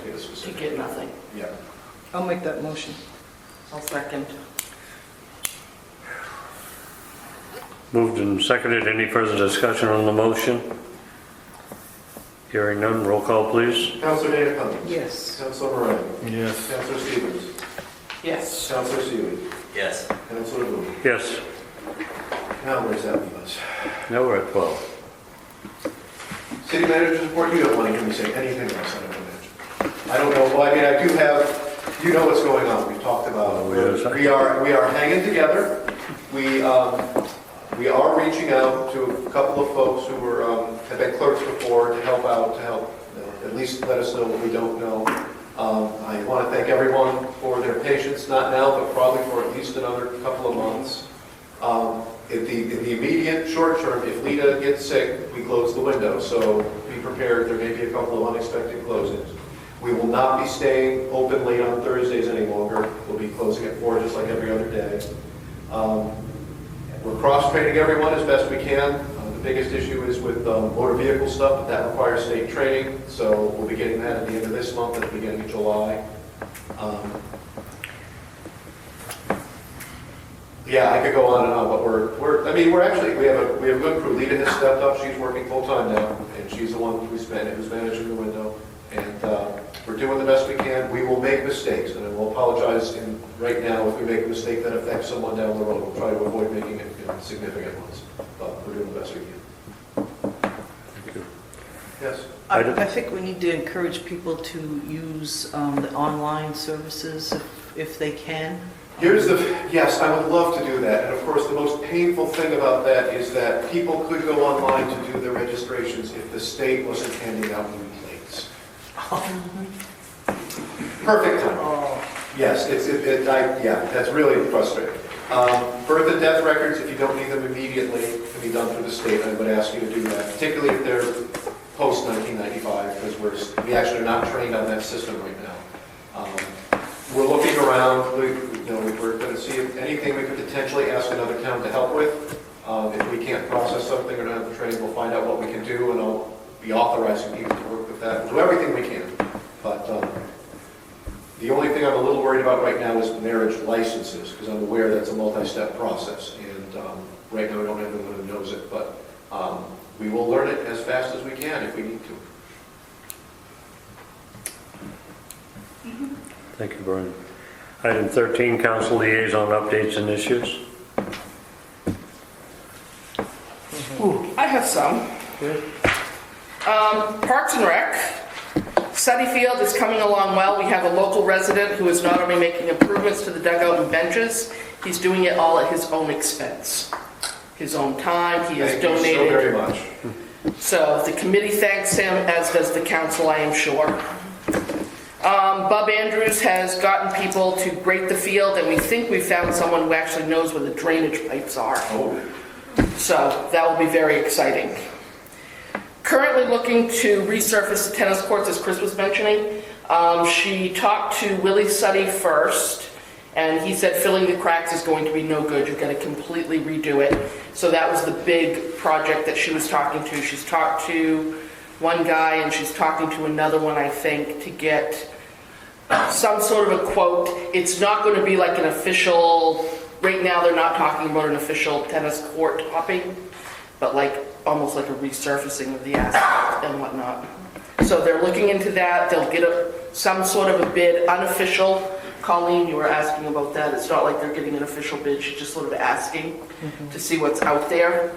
to get a To specific. get nothing. Yeah. I'll make that motion. I'll second. Moved and seconded. Any further discussion on the motion? Hearing none, roll call, please. Councilor Dana Cummings. Yes. Councilor Moran. Yes. Councilor Stevens. Yes. Councilor Seeley. Yes. Councilor Booth. Yes. Now, where's that leave us? Now we're at 12. City manager's report, you don't want to hear me say anything else, I don't imagine. I don't know, well, I mean, I do have, you know what's going on, we've talked about it. We are hanging together. We are reaching out to a couple of folks who have been clerks before to help out, at least let us know what we don't know. I want to thank everyone for their patience, not now, but probably for at least another couple of months. In the immediate short term, if Lita gets sick, we close the window, so be prepared. There may be a couple of unexpected closings. We will not be staying open late on Thursdays any longer. We'll be closing at 4 just like every other day. We're cross-training everyone as best we can. The biggest issue is with motor vehicle stuff, but that requires state training, so we'll be getting that at the end of this month, at the beginning of July. Yeah, I could go on and on, but we're actually, we have a good crew. Lita has stepped up, she's working full-time now, and she's the one who's managing the window. And we're doing the best we can. We will make mistakes, and I will apologize right now if we make a mistake that affects someone down the road. We'll try to avoid making it significant ones, but we're doing the best we can. Thank you. Yes? I think we need to encourage people to use the online services if they can. Yes, I would love to do that. And of course, the most painful thing about that is that people could go online to do their registrations if the state wasn't handing out new plates. Perfect time. Yes, that's really frustrating. Birth and death records, if you don't need them immediately, can be done through the state. I would ask you to do that, particularly if they're post-1995, because we actually are not trained on that system right now. We're looking around. We're going to see if anything we could potentially ask another town to help with. If we can't process something or don't have the training, we'll find out what we can do, and I'll be authorizing people to work with that. We'll do everything we can. But the only thing I'm a little worried about right now is marriage licenses, because I'm aware that's a multi-step process. And right now, I don't have anyone who knows it. But we will learn it as fast as we can if we need to. Thank you, Brian. Item 13, council liaison updates and issues. I have some. Parks and Rec. Sunny Field is coming along well. We have a local resident who is not only making improvements to the dugout and benches, he's doing it all at his own expense. His own time, he has donated. Thank you so very much. So the committee thanks him, as does the council, I am sure. Bob Andrews has gotten people to grate the field, and we think we found someone who actually knows where the drainage pipes are. Oh. So that will be very exciting. Currently looking to resurface the tennis courts, as Chris was mentioning. She talked to Willie Suddy first, And he said filling the cracks is going to be no good. You've got to completely redo it. So that was the big project that she was talking to. She's talked to one guy and she's talking to another one, I think, to get some sort of a quote. It's not going to be like an official, right now they're not talking about an official tennis court topping, but like almost like a resurfacing of the asphalt and whatnot. So they're looking into that. They'll get some sort of a bid, unofficial. Colleen, you were asking about that. It's not like they're getting an official bid. She's just sort of asking to see what's out there.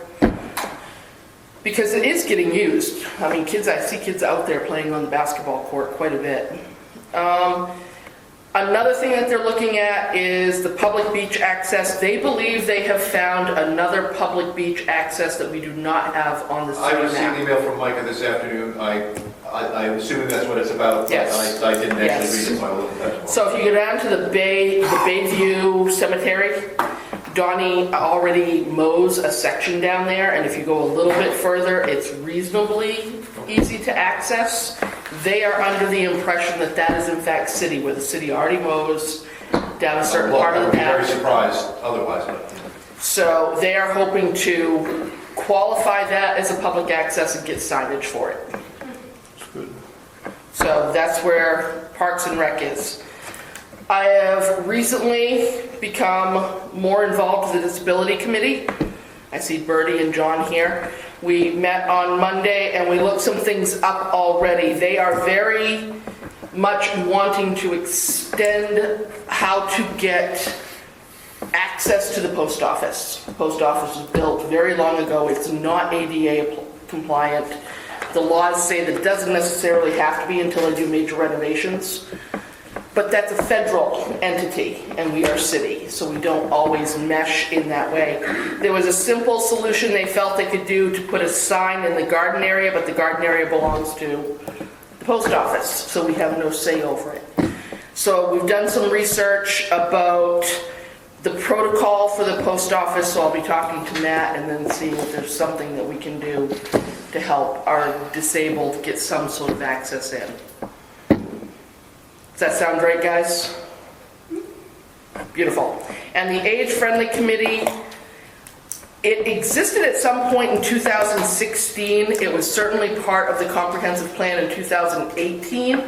Because it is getting used. I mean, I see kids out there playing on the basketball court quite a bit. Another thing that they're looking at is the public beach access. They believe they have found another public beach access that we do not have on the city I map. received an email from Micah this afternoon. I'm assuming that's what it's about. Yes. I didn't actually Yes. read it, so I will look at that tomorrow. So if you go down to the Bayview Cemetery, Donnie already mows a section down there, and if you go a little bit further, it's reasonably easy to access. They are under the impression that that is in fact city, where the city already mows down a certain part of the I would be very patch. surprised otherwise. But So they are hoping to qualify that as a public access and get signage for it. So that's where Parks and Rec is. I have recently become more involved with the Disability Committee. I see Bertie and John here. We met on Monday and we looked some things up already. They are very much wanting to extend how to get access to the post office. The post office was built very long ago. It's not ADA compliant. The laws say that it doesn't necessarily have to be until they do major renovations. But that's a federal entity, and we are city, so we don't always mesh in that way. There was a simple solution they felt they could do to put a sign in the garden area, but the garden area belongs to the post office, so we have no say over it. So we've done some research about the protocol for the post office, so I'll be talking to Matt and then seeing if there's something that we can do to help our disabled get some sort of access in. Does that sound right, guys? Beautiful. And the age-friendly committee, it existed at some point in 2016. It was certainly part of the comprehensive plan in 2018.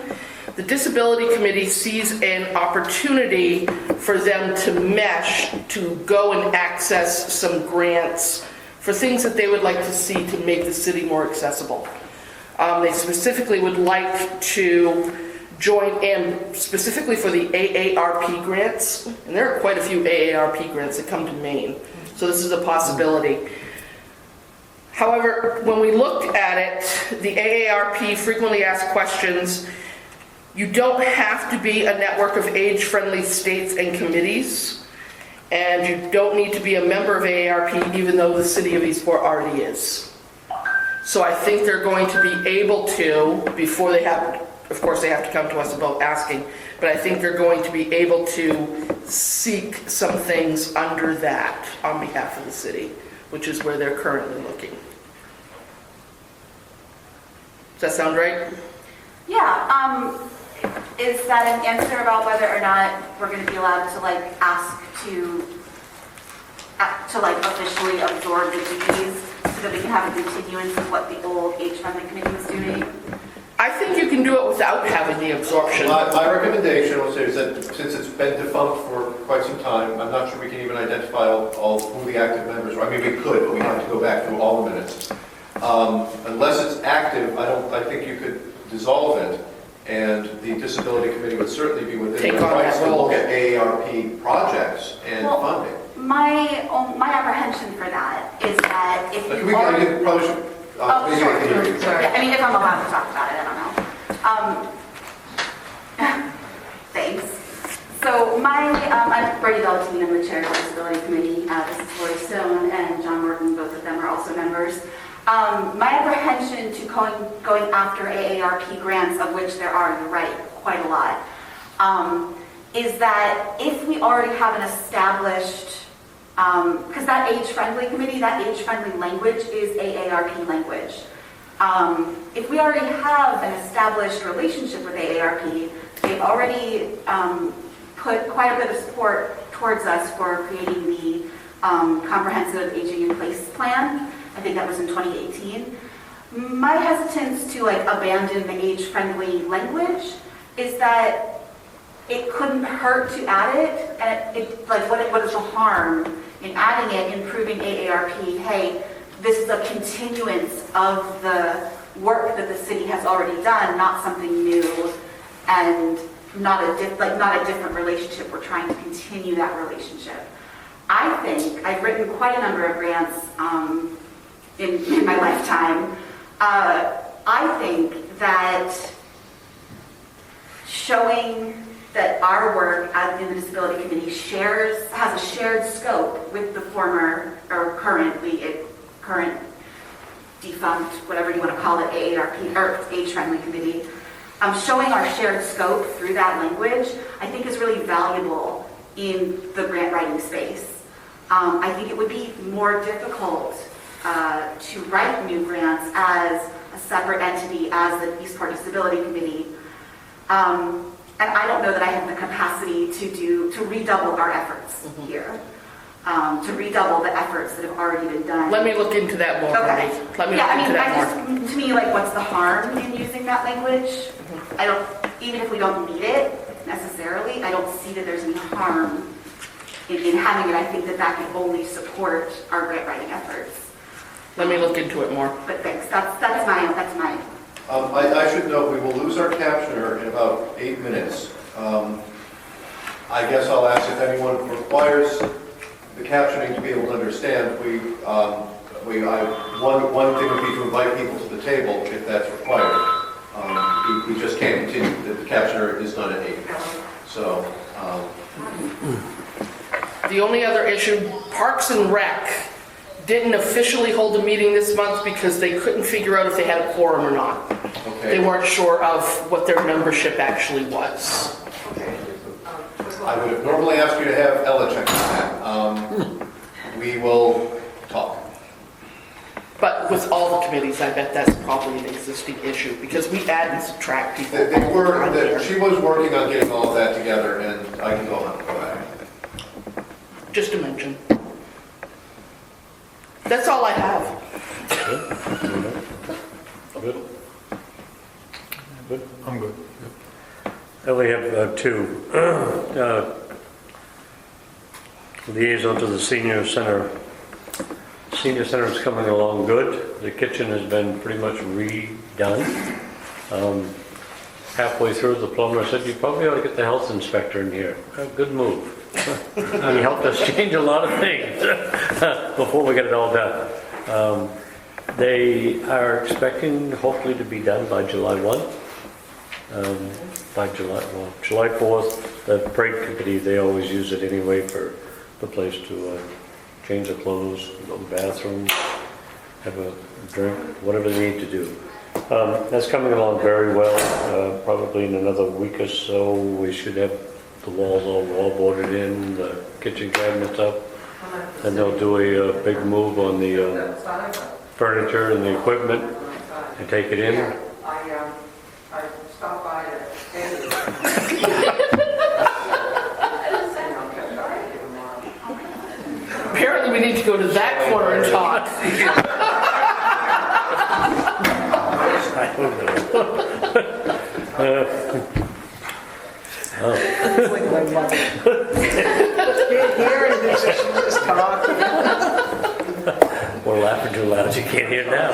The disability committee sees an opportunity for them to mesh, to go and access some grants for things that they would like to see to make the city more accessible. They specifically would like to join in specifically for the AARP grants, and there are quite a few AARP grants that come to Maine, so this is a possibility. However, when we looked at it, the AARP frequently asked questions. You don't have to be a network of age-friendly states and committees, and you don't need to be a member of AARP even though the city of Eastport already is. So I think they're going to be able to, before they have, of course they have to come to us about asking, but I think they're going to be able to seek some things under that on behalf of the city, which is where they're currently looking. Does that sound right? Yeah, is that an answer about whether or not we're going to be allowed to like ask to like officially absorb the duties so that we can have a continuance of what the old age-friendly committee was doing? I think you can do it without having the absorption. My recommendation also is that since it's been defunct for quite some time, I'm not sure we can even identify all who the active members are. I mean, we could, but we have to go back through all the minutes. Unless it's active, I think you could dissolve it, and the disability committee would certainly be within their rights to look at AARP projects and funding. My apprehension for that is that if you Sure. Yeah, I mean, if I'm allowed to talk about it, I don't know. Thanks. So I'm Brady Bellatine, I'm the chair of the disability committee. This is Lori Stone and John Morton, both of them are also members. My apprehension to going after AARP grants, of which there are, you're right, quite a lot, is that if we already have an established, because that age-friendly committee, that age-friendly language is AARP language. If we already have an established relationship with AARP, they've already put quite a bit of support towards us for creating the comprehensive aging in place plan. I think that was in 2018. My hesitance to abandon the age-friendly language is that it couldn't hurt to add it, and what is the harm in adding it, improving AARP? Hey, this is a continuance of the work that the city has already done, not something new, and not a different relationship. We're trying to continue that relationship. I think I've written quite a number of grants in my lifetime. I think that showing that our work in the Disability Committee has a shared scope with the former or current defunct, whatever you want to call it, AARP or Age-Friendly Committee. Showing our shared scope through that language, I think, is really valuable in the grant writing space. I think it would be more difficult to write new grants as a separate entity, as the Eastport Disability Committee. And I don't know that I have the capacity to redouble our efforts here, to redouble the efforts that have already been done. Let me look into that more. Okay. Let me look into that more. To me, what's the harm in using that language? I don't, even if we don't need it necessarily, I don't see that there's any harm in having it. I think that can only support our grant writing efforts. Let me look into it more. But thanks. That's my. I should note, we will lose our captioner in about 8 minutes. I guess I'll ask if anyone requires the captioning to be able to understand. One thing would be to invite people to the table if that's required. We just can't continue. The captioner is done at 8. So. The only other issue, Parks and Rec didn't officially hold a meeting this month because they couldn't figure out if they had a quorum or not. Okay. They weren't sure of what their membership actually was. I would have normally asked you to have Ella check on that. We will talk. But with all the committees, I bet that's probably an existing issue because we add and subtract people. She was working on getting all of that together, and I can go on. Just to mention. That's all I have. Good. Good. I'm good. I only have two. Liaison to the senior center. Senior center is coming along good. The kitchen has been pretty much redone. Halfway through, the plumber said, you probably ought to get the health inspector in here. Good move. He helped us change a lot of things before we get it all done. They are expecting, hopefully, to be done by July 1. July 4th, the parade committee, they always use it anyway for the place to change the clothes, go to the bathroom, have a drink, whatever they need to do. That's coming along very well. Probably in another week or so, we should have the walls all wall-boarded in, the kitchen cabinets up, and they'll do a big move on the furniture and the equipment and take it in. I stopped by Apparently we need to go to that corner and talk. I don't know. It's like my mother. Can't hear anything, so she just talk. We're laughing too loud, you can't hear now.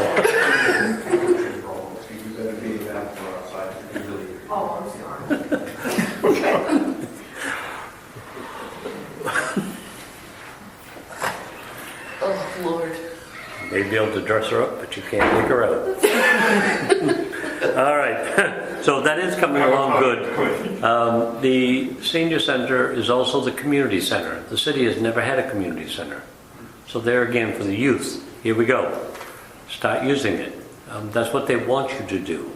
Oh, I'm sorry. Oh, Lord. May be able to dress her up, but you can't take her out. All right, so that is coming along good. The senior center is also the community center. The city has never had a community center. So there again, for the youth, here we go. Start using it. That's what they want you to do.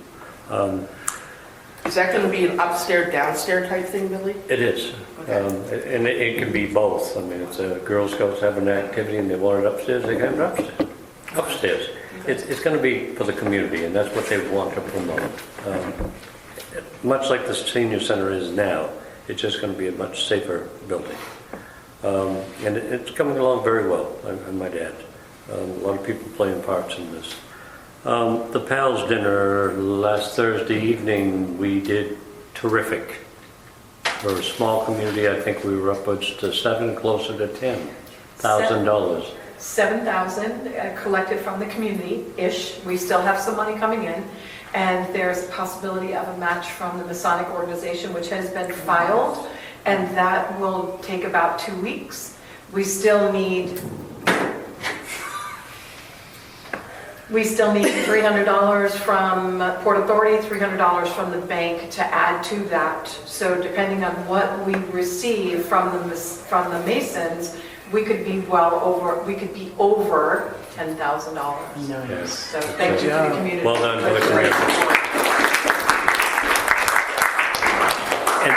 Is that going to be an upstairs, downstairs type thing, Billy? It is. Okay. And it can be both. I mean, it's a Girl Scouts have an activity and they want it upstairs, they can have it upstairs. Upstairs. It's going to be for the community, and that's what they want to promote. Much like the senior center is now, It's just going to be a much safer building. And it's coming along very well, I might add. A lot of people playing parts in this. The Pals dinner last Thursday evening, we did terrific. For a small community, I think we were upwards to closer to $10,000. 7,000 collected from the community-ish. We still have some money coming in. And there's a possibility of a match from the Masonic organization, which has been filed. And that will take about 2 weeks. We still need $300 from Port Authority, $300 from the bank to add to that. So depending on what we receive from the Masons, we could be over $10,000. Nice. So thank you to the community. Well done to the community. And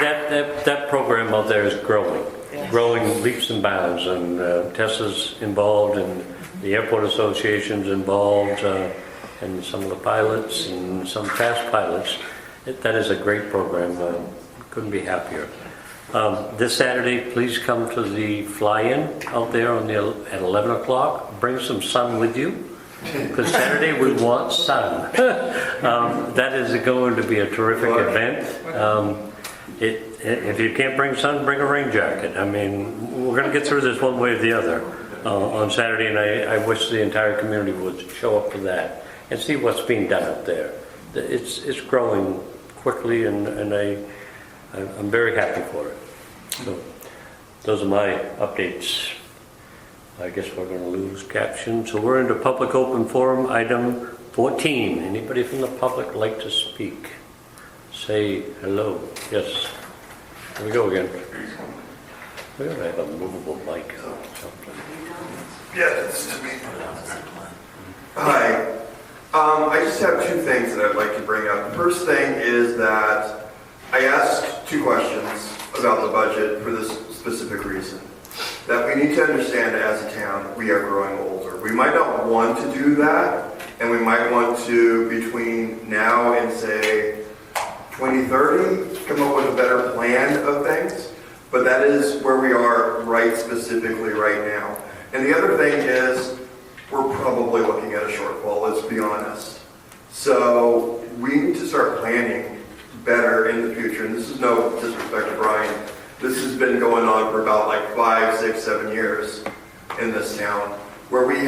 that program out there is growing leaps and bounds, and Tessa's involved, and the airport association's involved, and some of the pilots and some past pilots. That is a great program. Couldn't be happier. This Saturday, please come to the fly-in out there at 11 o'clock. Bring some sun with you, because Saturday we want sun. That is going to be a terrific event. If you can't bring sun, bring a rain jacket. I mean, we're going to get through this one way or the other on Saturday, and I wish the entire community would show up for that and see what's being done up there. It's growing quickly, and I'm very happy for it. So those are my updates. I guess we're going to lose caption. So we're into public open forum, item 14. Anybody from the public like to speak? Say hello. Yes. Here we go again. We gotta have a movable mic. Yeah, this is me. Hi. I just have two things that I'd like to bring up. The first thing is that I asked two questions about the budget for this specific reason. That we need to understand as a town, we are growing older. We might not want to do that, and we might want to, between now and say 2030, come up with a better plan of things. But that is where we are specifically right now. And the other thing is, we're probably looking at a shortfall, let's be honest. So we need to start planning better in the future. And this is no disrespect to Brian. This has been going on for about like 5, 6, 7 years in this town, where we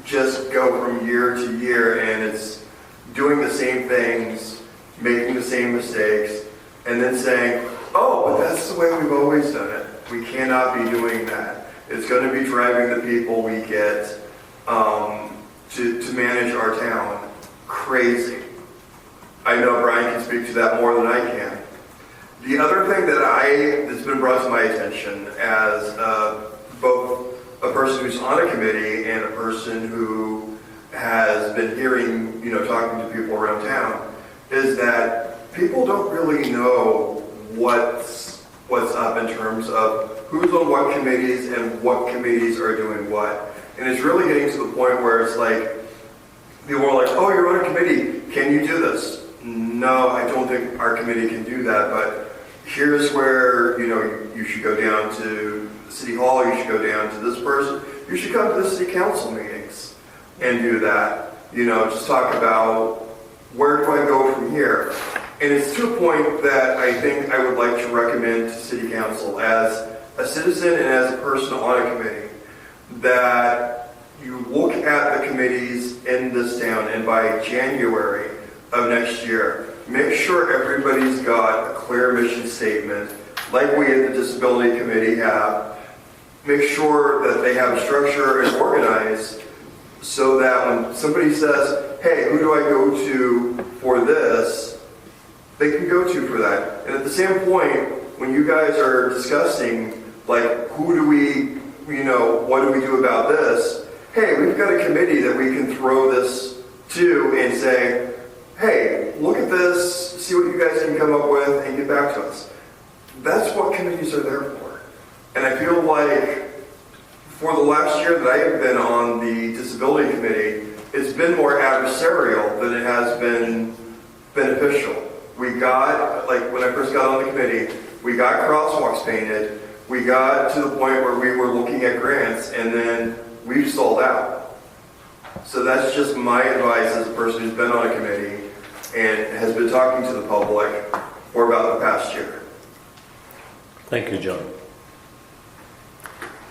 just go from year to year, and it's doing the same things, making the same mistakes, and then saying, oh, but that's the way we've always done it. We cannot be doing that. It's going to be driving the people we get to manage our town crazy. I know Brian can speak to that more than I can. The other thing that's been brought to my attention as both a person who's on a committee and a person who has been hearing, talking to people around town, is that people don't really know what's up in terms of who's on what committees and what committees are doing what. And it's really getting to the point where it's like, people are like, oh, you're on a committee, can you do this? No, I don't think our committee can do that, but here's where, you should go down to City Hall, you should go down to this person, you should come to the city council meetings and do that. Just talk about where do I go from here? And it's to a point that I think I would like to recommend to city council as a citizen and as a person on a committee, that you look at the committees in this town, and by January of next year, make sure everybody's got a clear mission statement, like we at the Disability Committee have. Make sure that they have a structure and organized, so that when somebody says, hey, who do I go to for this, they can go to for that. And at the same point, when you guys are discussing, like, what do we do about this? Hey, we've got a committee that we can throw this to and say, hey, look at this, see what you guys can come up with, and get back to us. That's what committees are there for. And I feel like for the last year that I have been on the Disability Committee, it's been more adversarial than it has been beneficial. We got, like, when I first got on the committee, we got crosswalks painted. We got to the point where we were looking at grants, and then we stalled out. So that's just my advice as a person who's been on a committee and has been talking to the public for about the past year. Thank you, John.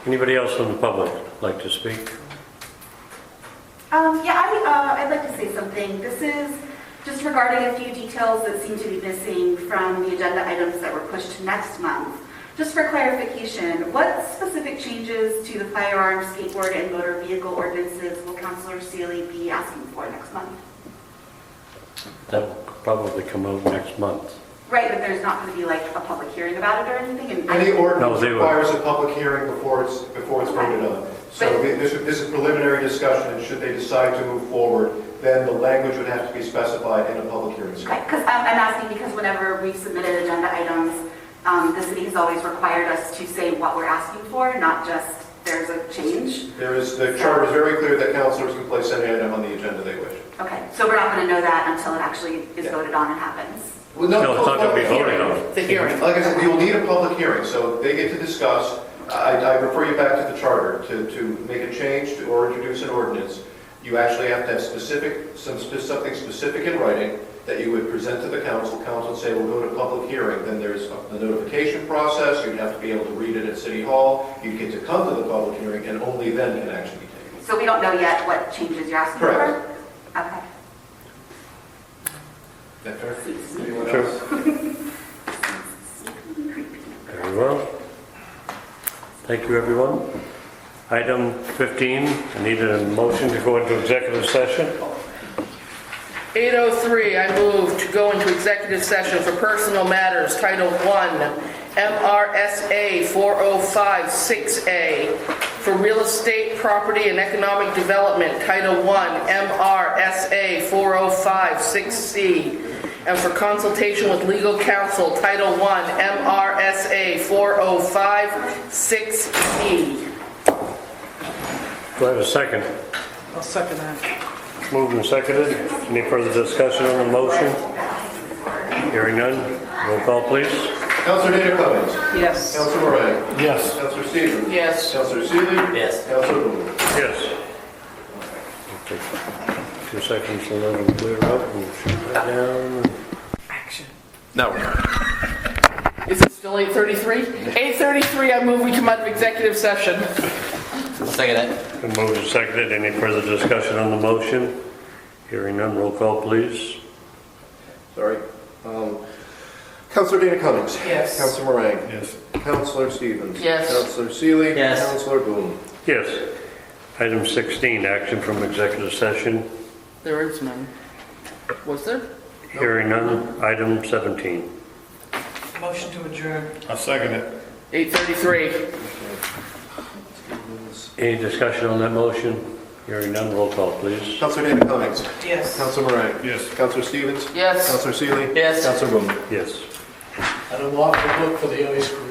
Anybody else from the public like to speak? I'd like to say something. This is just regarding a few details that seem to be missing from the agenda items that were pushed to next month. Just for clarification, what specific changes to the firearms, skateboard, and motor vehicle ordinances will Councilor Seeley be asking for next month? That will probably come out next month. Right, but there's not going to be like a public hearing about it or anything? And Any ordinance No, they will. requires a public hearing before it's voted on. So this is preliminary discussion, and should they decide to move forward, then the language would have to be specified in a public hearing. Okay, because I'm asking because whenever we've submitted agenda items, the city has always required us to say what we're asking for, not just there's a change. The charter is very clear that councilors can place any item on the agenda they wish. Okay, so we're not going to know that until it actually is voted on and happens. Well, No, it's not going to be voted on. The hearing. Like I said, you'll need a public hearing, so they get to discuss. I refer you back to the charter to make a change or introduce an ordinance. You actually have to have something specific in writing that you would present to the council. Council would say, we'll go to public hearing. Then there's the notification process. You'd have to be able to read it at City Hall. You'd get to come to the public hearing, and only then can action be taken. So we don't know yet what changes you're asking Correct. for? Okay. Is that fair? Anyone Sure. else? Very well. Thank you, everyone. Item 15, I need a motion to go into executive session. 8:03, I move to go into executive session for personal matters, Title 1, MRSA 4056A, for real estate, property, and economic development, Title 1, MRSA 4056C, and for consultation with legal counsel, Title 1, MRSA 4056E. Do I have a second? I'll second that. Moved and seconded. Any further discussion on the motion? Hearing none. Roll call, please. Councilor Dana Cummings. Yes. Councilor Moran. Yes. Councilor Stevens. Yes. Councilor Seeley. Yes. Councilor Boone. Yes. I'll take 2 seconds to let them clear up and shut that down. Action. No. Is it still 8:33? 8:33, I move we come out of executive session. Second it. Been moved and seconded. Any further discussion on the motion? Hearing none. Roll call, please. Sorry. Councilor Dana Cummings. Yes. Councilor Moran. Yes. Councilor Stevens. Yes. Councilor Seeley. Yes. Councilor Boone. Yes. Item 16, action from executive session. There is none. Was there? Hearing none. Item 17. Motion to adjourn. I'll second it. 8:33. Any discussion on that motion? Hearing none. Roll call, please. Councilor Dana Cummings. Yes. Councilor Moran. Yes. Councilor Stevens. Yes. Councilor Seeley. Yes. Councilor Boone. Yes. I don't want to look for the ice cream.